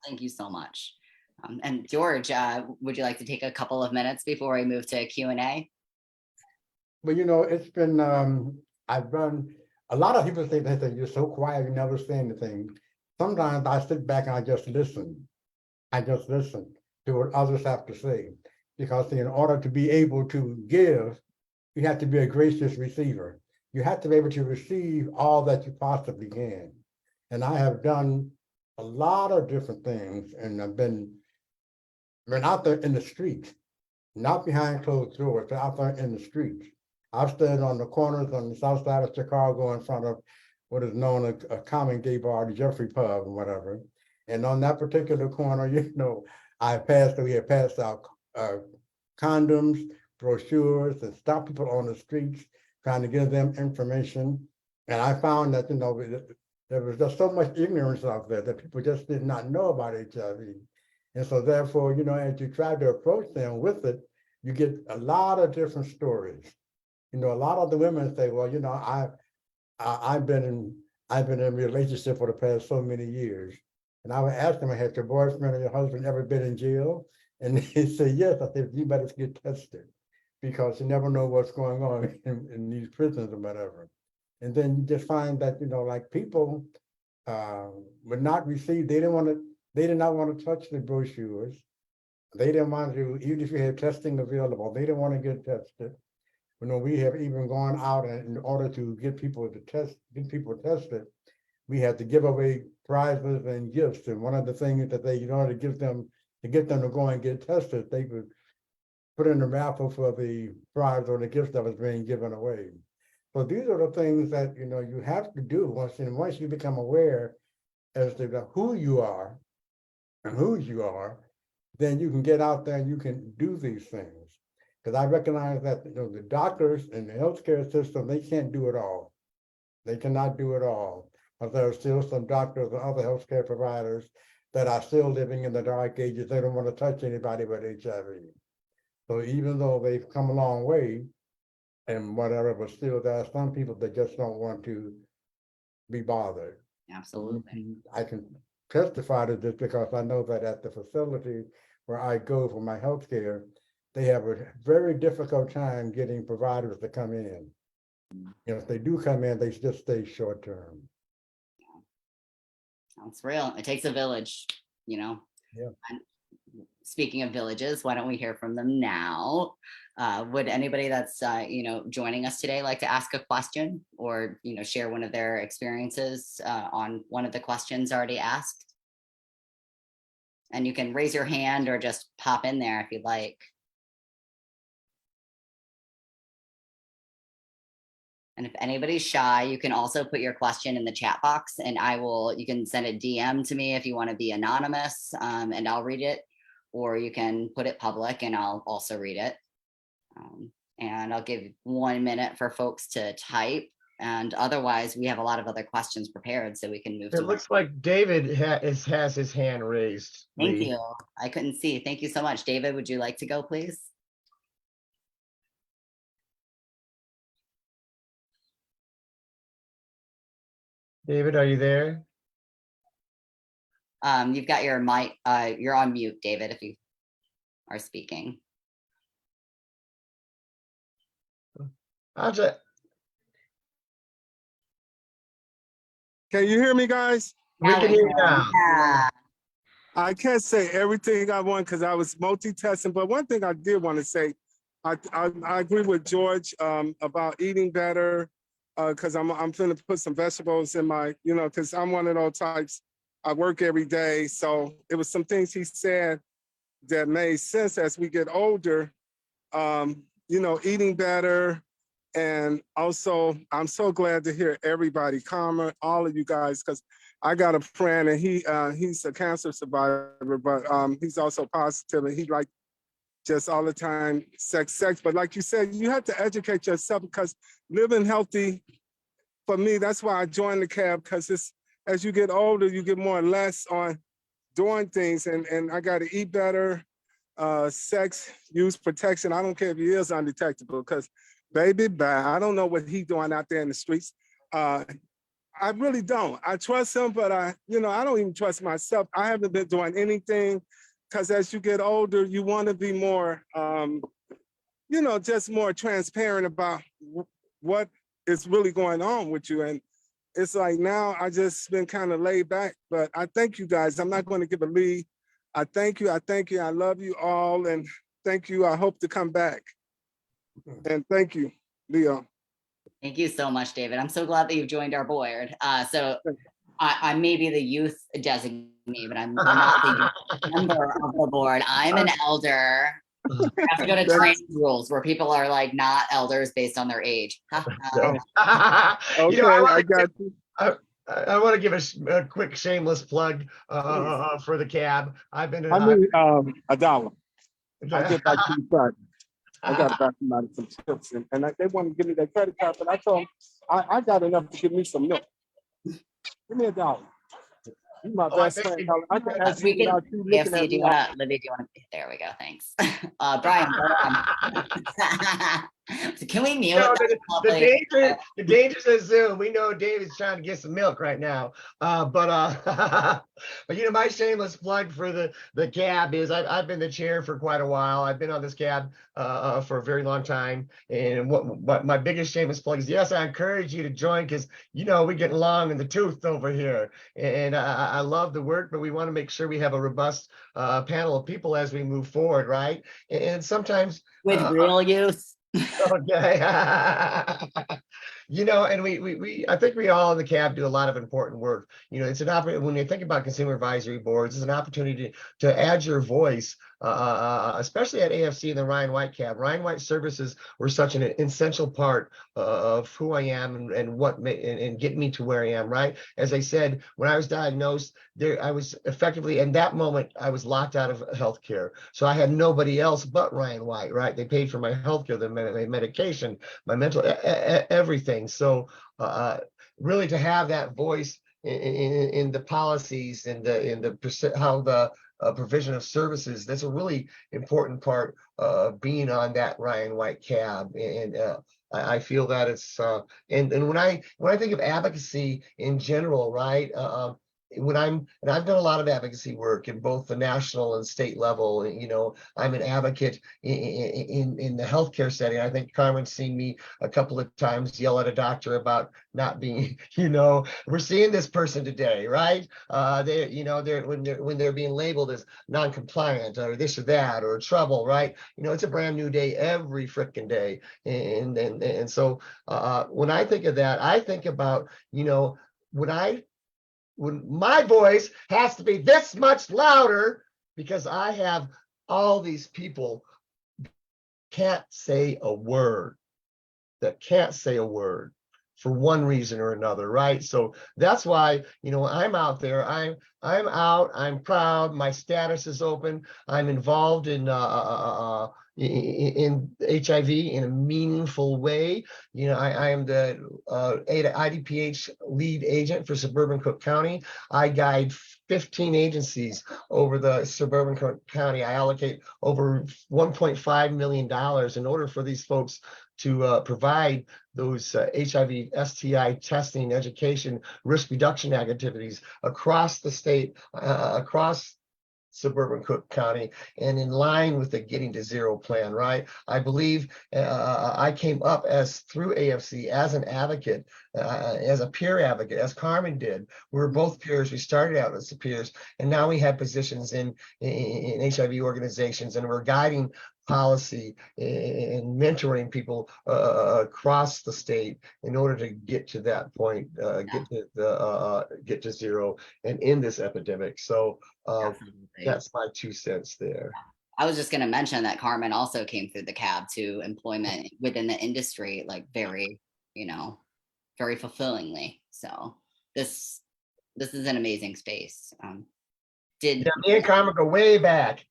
Thank you so much. And George, would you like to take a couple of minutes before we move to Q&A? But it's been, I've run, a lot of people say that you're so quiet, you never say anything. Sometimes I sit back and I just listen. I just listen to what others have to say. Because in order to be able to give, you have to be a gracious receiver. You have to be able to receive all that you possibly can. And I have done a lot of different things, and I've been out there in the streets, not behind closed doors, but out there in the streets. I've stood on the corners on the south side of Chicago in front of what is known as a common gay bar, the Jeffrey Pub or whatever. And on that particular corner, we had passed out condoms, brochures, and stopped people on the streets trying to give them information. And I found that, there was just so much ignorance out there that people just did not know about HIV. And so therefore, as you try to approach them with it, you get a lot of different stories. A lot of the women say, well, I've been in a relationship for the past so many years. And I would ask them, had your boyfriend or your husband ever been in jail? And they say, yes. I said, you better get tested because you never know what's going on in these prisons or whatever. And then you just find that, like people would not receive, they did not want to touch the brochures. They didn't want to, even if you had testing available, they didn't want to get tested. We have even gone out and in order to get people tested, we had to give away prizes and gifts. And one of the things that in order to get them to go and get tested, they would put in the raffle for the prize or the gift that was being given away. So these are the things that you have to do once you become aware as to who you are and whose you are, then you can get out there and you can do these things. Because I recognize that the doctors and the healthcare system, they can't do it all. They cannot do it all. But there are still some doctors and other healthcare providers that are still living in the dark ages. They don't want to touch anybody with HIV. So even though they've come a long way and whatever, but still there are some people that just don't want to be bothered. Absolutely. I can testify to this because I know that at the facility where I go for my health care, they have a very difficult time getting providers to come in. If they do come in, they just stay short term. That's real. It takes a village, Yeah. And speaking of villages, why don't we hear from them now? Would anybody that's joining us today like to ask a question or share one of their experiences on one of the questions already asked? And you can raise your hand or just pop in there if you'd like. And if anybody's shy, you can also put your question in the chat box and you can send a DM to me if you want to be anonymous and I'll read it, or you can put it public and I'll also read it. And I'll give 1 minute for folks to type. And otherwise, we have a lot of other questions prepared so we can move to. It looks like David has his hand raised. Thank you. I couldn't see. Thank you so much. David, would you like to go, please? David, are you there? You've got your mic, you're on mute, David, if you are speaking. Can you hear me, guys? We can hear you now. Yeah. I can't say everything I want because I was multitasking, but one thing I did want to say, I agree with George about eating better because I'm going to put some vegetables in my, because I'm one of those types. I work every day. So it was some things he said that made sense as we get older, eating better. And also, I'm so glad to hear everybody comment, all of you guys, because I got a friend and he's a cancer survivor, but he's also positive and he like just all the time sex. But like you said, you have to educate yourself because living healthy, for me, that's why I joined the cab, because it's as you get older, you get more or less on doing things, and I got to eat better. sex use protection. I don't care if he is undetectable, because baby, bye. I don't know what he's doing out there in the streets. I really don't. I trust him, but I don't even trust myself. I haven't been doing anything, because as you get older, you want to be more, just more transparent about what is really going on with you. And it's like now I just been kind of laid back, but I thank you guys. I'm not going to give a lead. I thank you. I thank you. I love you all. And thank you. I hope to come back. And thank you, Leo. Thank you so much, David. I'm so glad that you've joined our board. So I may be the youth designee, but I'm not the youth member of the board. I'm an elder. I have to go to training rules where people are like not elders based on their age. Okay, I got you. I want to give a quick shameless plug for the cab. I've been. I mean, $1. I'll get back to you Friday. I got to back somebody some tips, and they want to give me their credit card, but I told them I got enough to give me some milk. Give me $1. You my best friend. I can ask you without you looking AFC, at do you me. want to, Libby, do you want to, there we go, thanks. Brian, can we mute? The dangers of Zoom. We know David's trying to get some milk right now. But my shameless plug for the cab is I've been the chair for quite a while. I've been on this cab for a very long time. And what my biggest shameless plug is, yes, I encourage you to join, because we get long in the tooth over here. And I love the work, but we want to make sure we have a robust panel of people as we move forward, right? And sometimes with real youth. Okay. And I think we all in the cab do a lot of important work. It's an opportunity when you think about consumer advisory boards, it's an opportunity to add your voice, especially at AFC and the Ryan White cab. Ryan White services were such an essential part of who I am and what and get me to where I am, right? As I said, when I was diagnosed, I was effectively, in that moment, I was locked out of healthcare. So I had nobody else but Ryan White, right? They paid for my healthcare, my medication, my mental, everything. So really to have that voice in the policies and how the provision of services, that's a really important part of being on that Ryan White cab. And I feel that it's and when I think of advocacy in general, right? And I've done a lot of advocacy work in both the national and state level. I'm an advocate in the healthcare setting. I think Carmen's seen me a couple of times yell at a doctor about not being, we're seeing this person today, right? They're when they're being labeled as non-compliant or this or that or trouble, right? It's a brand new day every freaking day. And so when I think of that, I think about, when my voice has to be this much louder, because I have all these people can't say a word, for one reason or another, right? So that's why, I'm out there. I'm out. I'm proud. My status is open. I'm involved in HIV in a meaningful way. I am the IDPH lead agent for suburban Cook County. I guide 15 agencies over the suburban Cook County. I allocate over $1.5 million in order for these folks to provide those HIV, STI testing, education, risk reduction activities across the state, across suburban Cook County, and in line with the Getting to Zero plan, right? I believe I came up through AFC as an advocate, as a peer advocate, as Carmen did. We were both peers. We started out as peers, and now we have positions in HIV organizations, and we're guiding policy and mentoring people across the state in order to get to that point, get to zero and end this epidemic. So that's my 2 cents there. I was just going to mention that Carmen also came through the cab to employment within the industry, like very, very fulfillingly. So this is an amazing space. Me and Carmen go way back.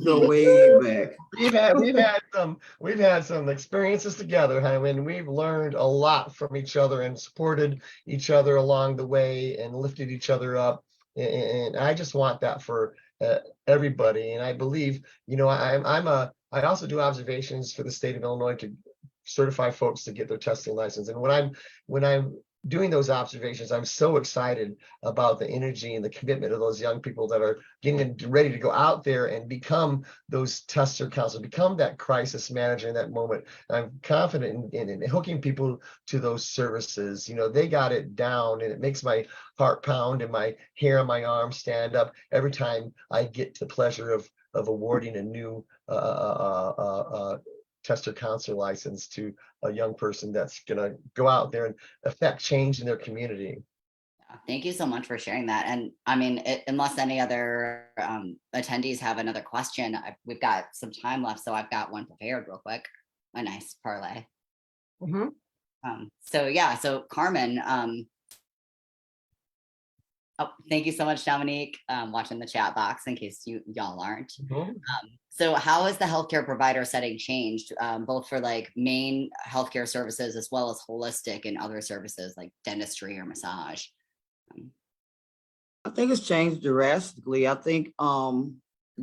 Go way back. We've had some experiences together, and we've learned a lot from each other and supported each other along the way and lifted each other up. And I just want that for everybody. And I believe, I also do observations for the state of Illinois to certify folks to get their testing license. And when I'm doing those observations, I'm so excited about the energy and the commitment of those young people that are getting ready to go out there and become those tester counselors, become that crisis manager in that moment. I'm confident in hooking people to those services. They got it down, and it makes my heart pound and my hair on my arm stand up every time I get the pleasure of awarding a new tester counselor license to a young person that's going to go out there and affect change in their community. Thank you so much for sharing that. And I mean, unless any other attendees have another question, we've got some time left, so I've got one prepared real quick. A nice parlay. So Carmen, thank you so much, Dominique, watching the chat box in case y'all aren't. So how has the healthcare provider setting changed, both for like main healthcare services as well as holistic and other services like dentistry or massage? I think it's changed drastically. I think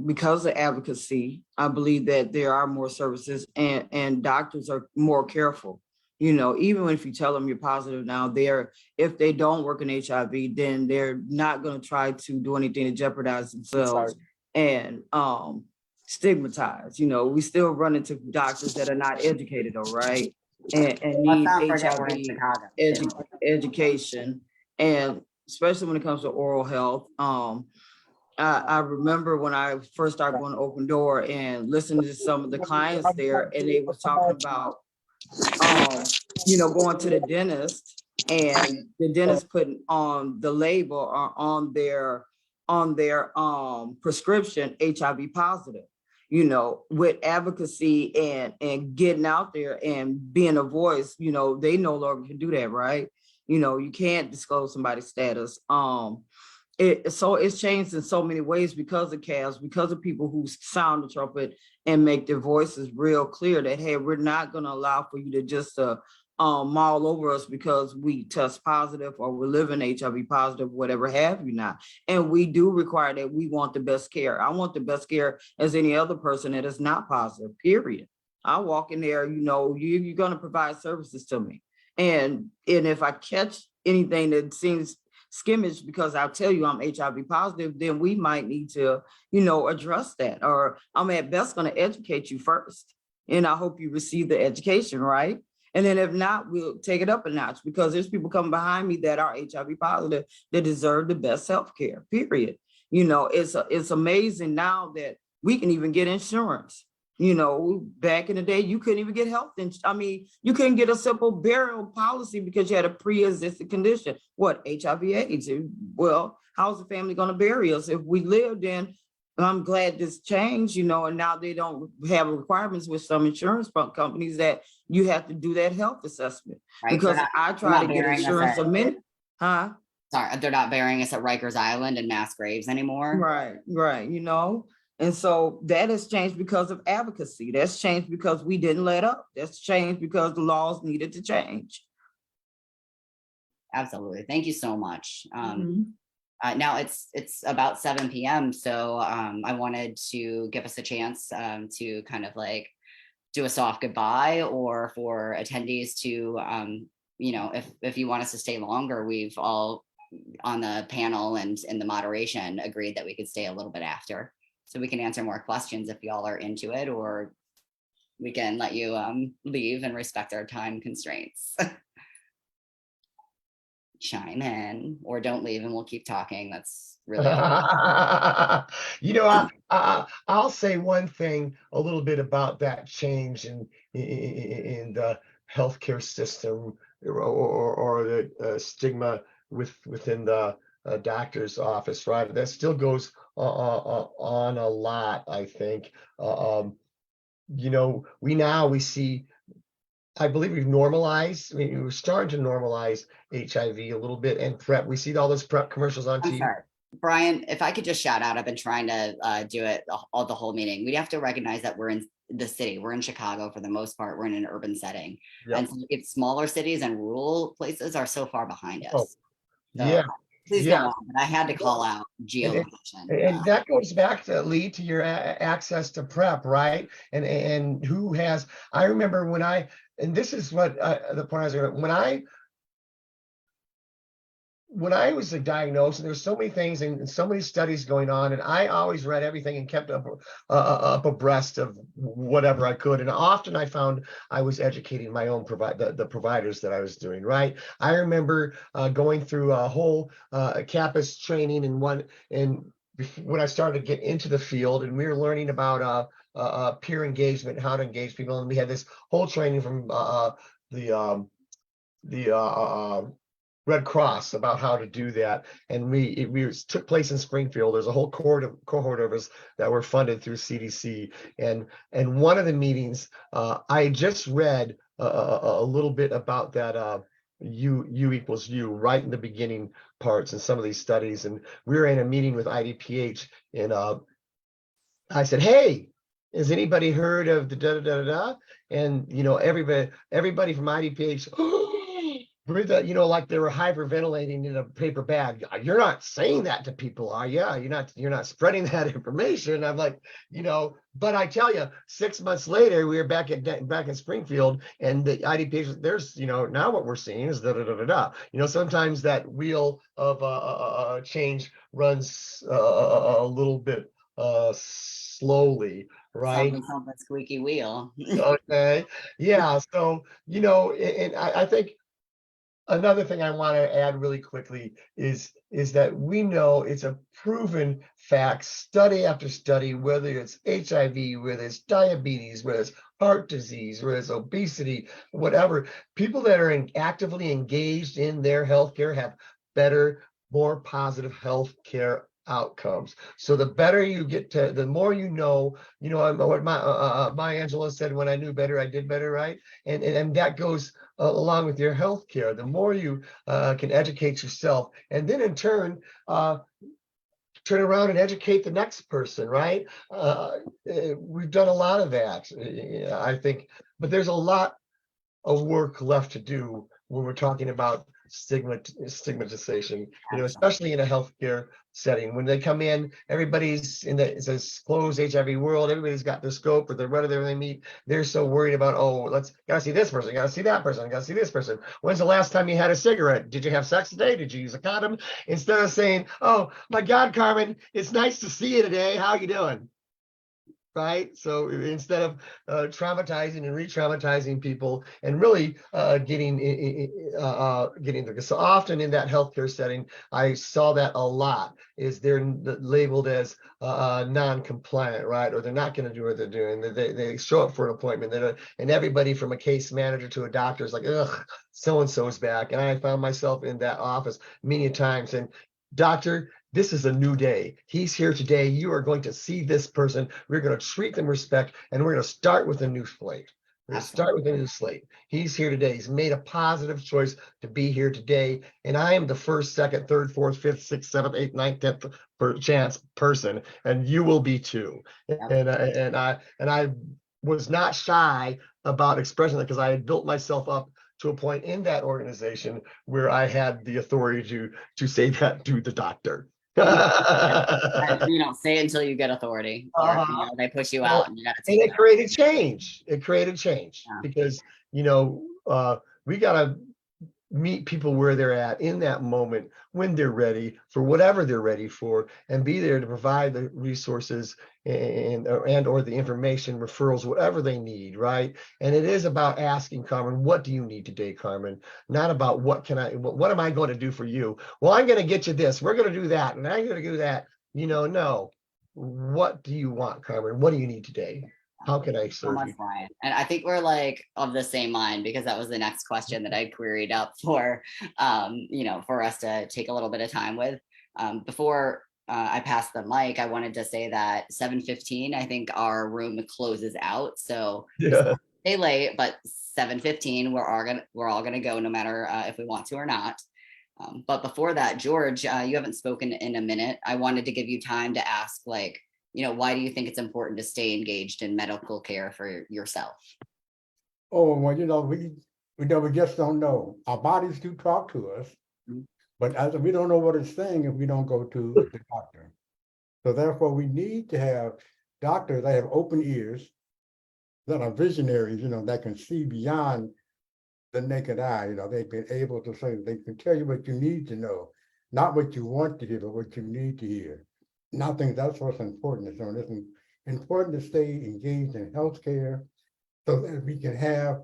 because of advocacy, I believe that there are more services and doctors are more careful. Even if you tell them you're positive now, if they don't work in HIV, then they're not going to try to do anything to jeopardize themselves and stigmatize. We still run into doctors that are not educated, all right, and need HIV education, and especially when it comes to oral health. I remember when I first started going to Open Door and listening to some of the clients there, and they were talking about, going to the dentist, and the dentist putting on the label or on their prescription HIV positive. With advocacy and getting out there and being a voice, they no longer can do that, right? You can't disclose somebody's status. It's changed in so many ways because of CAS, because of people who sound the trumpet and make their voices real clear that, hey, we're not going to allow for you to just maul over us because we test positive or we're living HIV positive, whatever have you not. And we do require that. We want the best care. I want the best care as any other person that is not positive, period. I walk in there, you're going to provide services to me. And if I catch anything that seems skimmage because I'll tell you I'm HIV positive, then we might need to, address that. Or I'm at best going to educate you first. And I hope you receive the education, right? And then if not, we'll take it up a notch because there's people coming behind me that are HIV positive that deserve the best health care, period. It's amazing now that we can even get insurance. Back in the day, you couldn't even get health insurance. You couldn't get a simple burial policy because you had a pre-existing condition. What, HIV/AIDS? Well, how's the family going to bury us if we lived in? I'm glad this changed, and now they don't have requirements with some insurance companies that you have to do that health assessment. Right, because I try to get insurance a minute. Huh? Sorry, they're not burying us at Rikers Island and mass graves anymore. Right. And so that has changed because of advocacy. That's changed because we didn't let up. That's changed because the laws needed to change. Absolutely. Thank you so much. Now it's about 7 p.m. So I wanted to give us a chance to kind of like do a soft goodbye, or for attendees to, if you want us to stay longer, we've all on the panel and in the moderation agreed that we could stay a little bit after. So we can answer more questions if y'all are into it, or we can let you leave and respect our time constraints. Chime in, or don't leave and we'll keep talking. That's really I'll say one thing a little bit about that change in the healthcare system or the stigma within the doctor's office, right? That still goes on a lot, I think. We see, I believe we've normalized. We're starting to normalize HIV a little bit, and PrEP. We see all those PrEP commercials on TV. Sorry, Brian, if I could just shout out, I've been trying to do it all the whole meeting. We have to recognize that we're in the city. We're in Chicago for the most part. We're in an urban setting. Yep. And so if smaller cities and rural places are so far behind us. Oh, so, please go on. But I had to call out. And, geolocation. and that goes back to lead to your access to PrEP, right? And who has, I remember when and this is what the point I was going to, when I was diagnosed, and there were so many things and so many studies going on, and I always read everything and kept up abreast of whatever I could. And often I found I was educating my own the providers that I was doing, right. I remember going through a whole campus training and when I started to get into the field, and we were learning about peer engagement, how to engage people, and we had this whole training from the Red Cross about how to do that. And we took place in Springfield. There's a whole cohort of us that were funded through CDC. And one of the meetings, I just read a little bit about that U equals U right in the beginning parts in some of these studies. And we were in a meeting with IDPH, and I said, hey, has anybody heard of the da da da da? And everybody from IDPH, breathe that, like they were hyperventilating in a paper bag. You're not saying that to people, are you? You're not spreading that information. I'm like, but I tell you, 6 months later, we were back in Springfield, and the IDPH, there's, now what we're seeing is da da da da da. Sometimes that wheel of change runs a little bit slowly, right? Something squeaky wheel. Okay. Yeah. So, and I think another thing I want to add really quickly is that we know it's a proven fact, study after study, whether it's HIV, whether it's diabetes, whether it's heart disease, whether it's obesity, whatever, people that are actively engaged in their healthcare have better, more positive healthcare outcomes. So the better you get to, the more what Maya Angelou said, when I knew better, I did better, right? And that goes along with your health care. The more you can educate yourself, and then in turn, turn around and educate the next person, right? We've done a lot of that, I think, but there's a lot of work left to do when we're talking about stigmatization, especially in a healthcare setting. When they come in, everybody's in this closed HIV world. Everybody's got their scope or their whatever they meet. They're so worried about, gotta see this person, gotta see that person, gotta see this person. When's the last time you had a cigarette? Did you have sex today? Did you use a condom? Instead of saying, oh my God, Carmen, it's nice to see you today. How you doing? Right. So instead of traumatizing and re-traumatizing people, and really getting the, so often in that healthcare setting, I saw that a lot, is they're labeled as non-compliant, right? Or they're not going to do what they're doing. They show up for an appointment, and everybody from a case manager to a doctor is like, ugh, so-and-so is back. And I found myself in that office many times, and doctor, this is a new day. He's here today. You are going to see this person. We're going to treat them with respect, and we're going to start with a new slate. We're going to start with a new slate. He's here today. He's made a positive choice to be here today. And I am the first, second, third, fourth, fifth, sixth, seventh, eighth, ninth, 10th chance person, and you will be too. And I was not shy about expressing that, because I had built myself up to a point in that organization where I had the authority to say that to the doctor. You don't say it until you get authority, or they push you out, and you got to take it. Created change. It created change because we got to meet people where they're at in that moment, when they're ready for whatever they're ready for, and be there to provide the resources and or the information, referrals, whatever they need, right? And it is about asking, Carmen, what do you need today, Carmen? Not about what am I going to do for you? Well, I'm going to get you this, we're going to do that, and I'm going to do that. No. What do you want, Carmen? What do you need today? How can I serve you? Brian. And I think we're like of the same mind, because that was the next question that I queried up for, for us to take a little bit of time with. Before I pass the mic, I wanted to say that 7:15, I think our room closes out. So stay late, but 7:15, we're all gonna go, no matter if we want to or not. But before that, George, you haven't spoken in a minute. I wanted to give you time to ask, why do you think it's important to stay engaged in medical care for yourself? Oh, well, we just don't know. Our bodies do talk to us. But as we don't know what it's saying if we don't go to the doctor. So therefore, we need to have doctors that have open ears, that are visionaries, that can see beyond the naked eye. They've been able to say, they can tell you what you need to know, not what you want to hear, but what you need to hear. And I think that's what's important. So it's important to stay engaged in healthcare so that we can have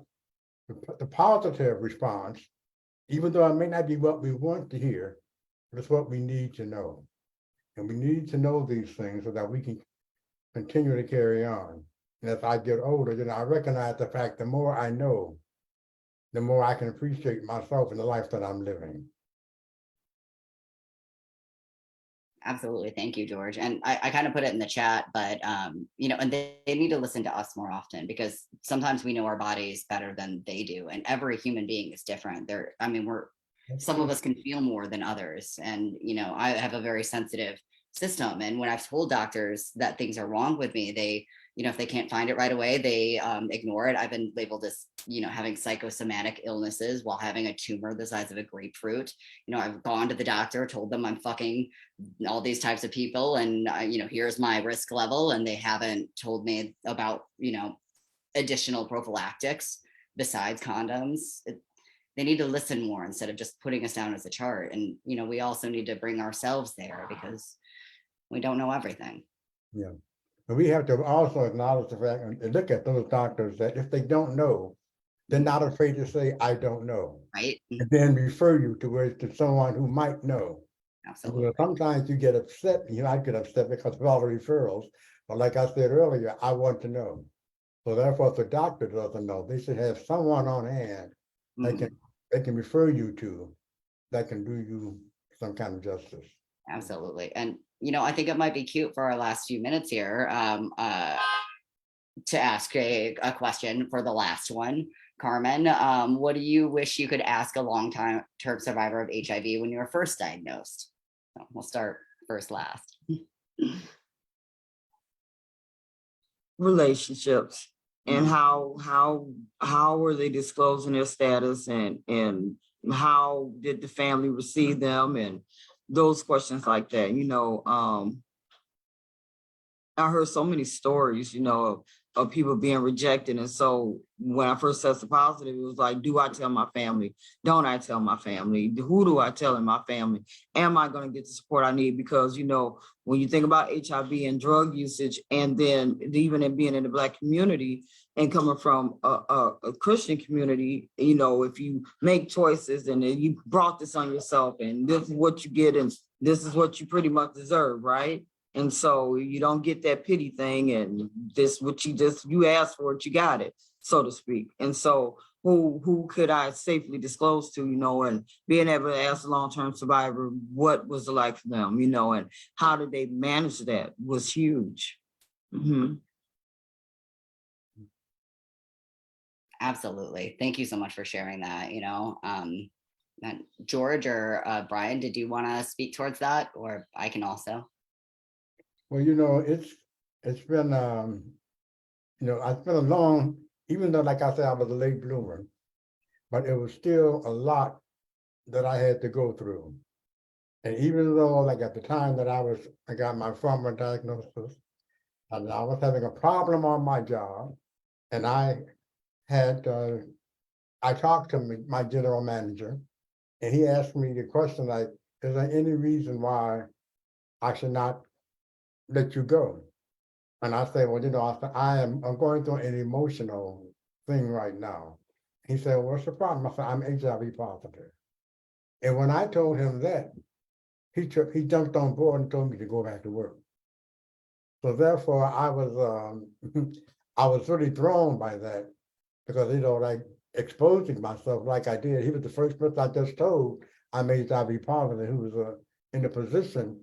the positive response, even though it may not be what we want to hear, but it's what we need to know. And we need to know these things so that we can continue to carry on. And as I get older, I recognize the fact the more I know, the more I can appreciate myself and the life that I'm living. Absolutely. Thank you, George. And I kind of put it in the chat, but, and they need to listen to us more often, because sometimes we know our bodies better than they do. And every human being is different. Some of us can feel more than others. And, I have a very sensitive system. And when I've told doctors that things are wrong with me, they, if they can't find it right away, they ignore it. I've been labeled as, having psychosomatic illnesses while having a tumor the size of a grapefruit. I've gone to the doctor, told them I'm fucking all these types of people, and here's my risk level, and they haven't told me about additional prophylactics besides condoms. They need to listen more instead of just putting us down as a chart. And we also need to bring ourselves there, because we don't know everything. Yeah, but we have to also acknowledge the fact and look at those doctors that if they don't know, they're not afraid to say, I don't know. Right. And then refer you to someone who might know. Absolutely. Sometimes you get upset, I get upset because of all the referrals. But like I said earlier, I want to know. So therefore, if the doctor doesn't know, they should have someone on hand that they can refer you to, that can do you some kind of justice. Absolutely. And, I think it might be cute for our last few minutes here to ask a question for the last one. Carmen, what do you wish you could ask a long-term survivor of HIV when you were first diagnosed? So we'll start first last. Relationships and how were they disclosing their status, and how did the family receive them, and those questions like that. I heard so many stories, of people being rejected. And so when I first tested positive, it was like, do I tell my family? Don't I tell my family? Who do I tell in my family? Am I going to get the support I need? Because, when you think about HIV and drug usage, and then even in being in the Black community and coming from a Christian community, if you make choices and then you brought this on yourself, and this is what you get, and this is what you pretty much deserve, right? And so you don't get that pity thing, and this what you asked for it, you got it, so to speak. And so who could I safely disclose to, and being able to ask a long-term survivor what was it like for them, and how did they manage that was huge. Mm-hmm. Absolutely. Thank you so much for sharing that. George or Brian, did you want to speak towards that, or I can also? Well, it's been it's been a long, even though, like I said, I was a late bloomer, but it was still a lot that I had to go through. And even though, like at the time that I got my former diagnosis, and I was having a problem on my job, and I talked to my general manager, and he asked me the question like, is there any reason why I should not let you go? And I said, well, I'm going through an emotional thing right now. He said, well, what's the problem? I said, I'm HIV positive. And when I told him that, he jumped on board and told me to go back to work. So therefore, I was really thrown by that, because like exposing myself like I did. He was the first person I just told I'm HIV positive, who was in a position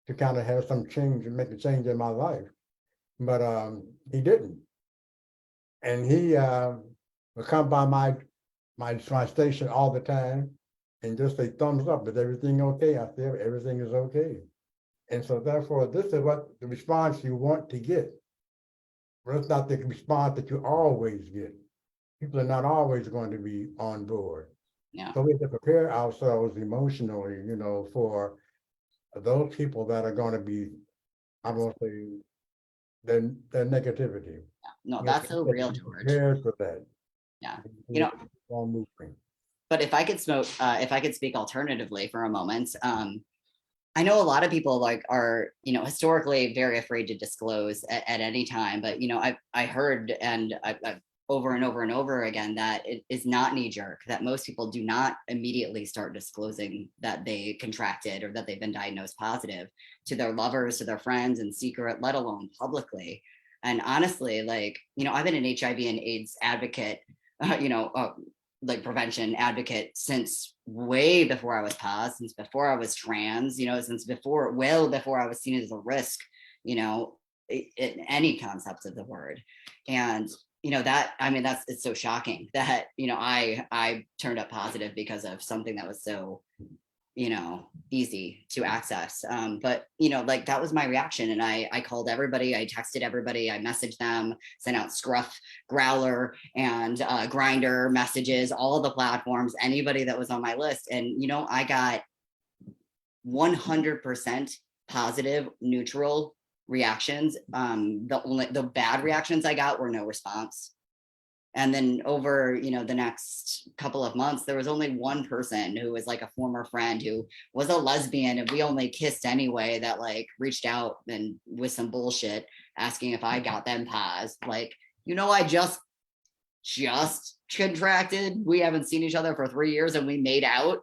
to kind of have some change and make a change in my life. But he didn't. And he would come by my station all the time and just say, thumbs up, is everything okay? I said, everything is okay. And so therefore, this is what the response you want to get. But it's not the response that you always get. People are not always going to be on board. Yeah. So we have to prepare ourselves emotionally, you know, for those people that are going to be, I won't say, their negativity. No, We have that's to so we have to real, be George. prepared for that. Yeah. We have to keep on moving. But if I could speak alternatively for a moment, I know a lot of people like are, historically very afraid to disclose at any time, but I heard I over and over and over again that it is not knee jerk, that most people do not immediately start disclosing that they contracted or that they've been diagnosed positive to their lovers, to their friends in secret, let alone publicly. And honestly, like, I've been an HIV and AIDS advocate, like prevention advocate since way before I was pos, since before I was trans, since well before I was seen as a risk, in any concept of the word. And it's so shocking that I turned up positive because of something that was so easy to access. But like that was my reaction. And I called everybody, I texted everybody, I messaged them, sent out Scruff, Growler, and Grinder messages, all the platforms, anybody that was on my list. And I got 100% positive, neutral reactions. The bad reactions I got were no response. And then over, the next couple of months, there was only one person who was like a former friend who was a lesbian and we only kissed anyway, that like reached out and with some bullshit asking if I got them pos. Like, I just contracted. We haven't seen each other for 3 years and we made out.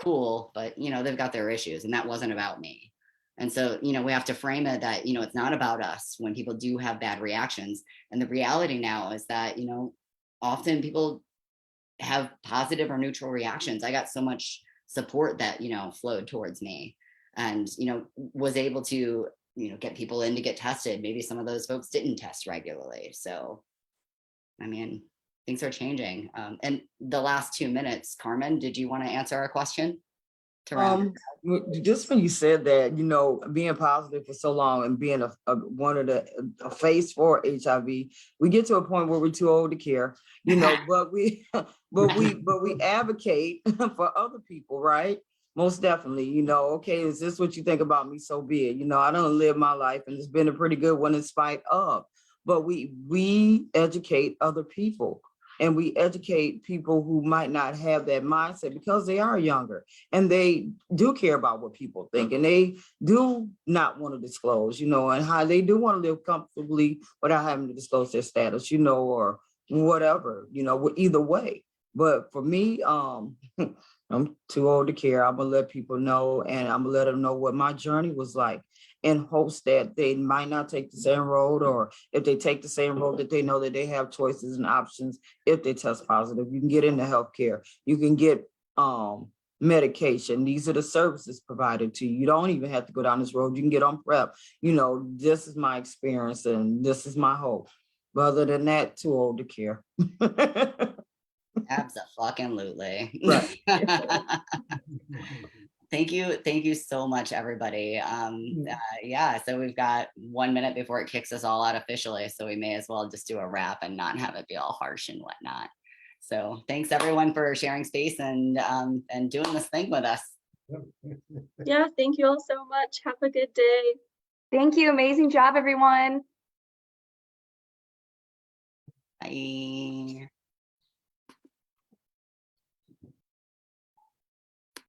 Cool. But, they've got their issues and that wasn't about me. And so, we have to frame it that, it's not about us when people do have bad reactions. And the reality now is that, often people have positive or neutral reactions. I got so much support that, flowed towards me and, was able to, get people in to get tested. Maybe some of those folks didn't test regularly. So, I mean, things are changing. And the last 2 minutes, Carmen, did you want to answer our question? Just when you said that, being positive for so long and being one of a face for HIV, we get to a point where we're too old to care, but we advocate for other people, right? Most definitely, okay, is this what you think about me? So be it. I don't live my life and it's been a pretty good one in spite of, but we educate other people. And we educate people who might not have that mindset because they are younger and they do care about what people think and they do not want to disclose, and how they do want to live comfortably without having to disclose their status, or whatever, either way. But for me, I'm too old to care. I'm gonna let people know and I'm gonna let them know what my journey was like, in hopes that they might not take the same road, or if they take the same road, that they know that they have choices and options if they test positive. You can get into healthcare. You can get medication. These are the services provided to you. You don't even have to go down this road. You can get on PrEP. This is my experience and this is my hope. But other than that, too old to care. Absolutely. Right. Thank you so much, everybody. So we've got 1 minute before it kicks us all out officially, so we may as well just do a wrap and not have it be all harsh and whatnot. So thanks everyone for sharing space and doing this thing with us. Yeah, thank you all so much. Have a good day. Thank you. Amazing job, everyone. Bye.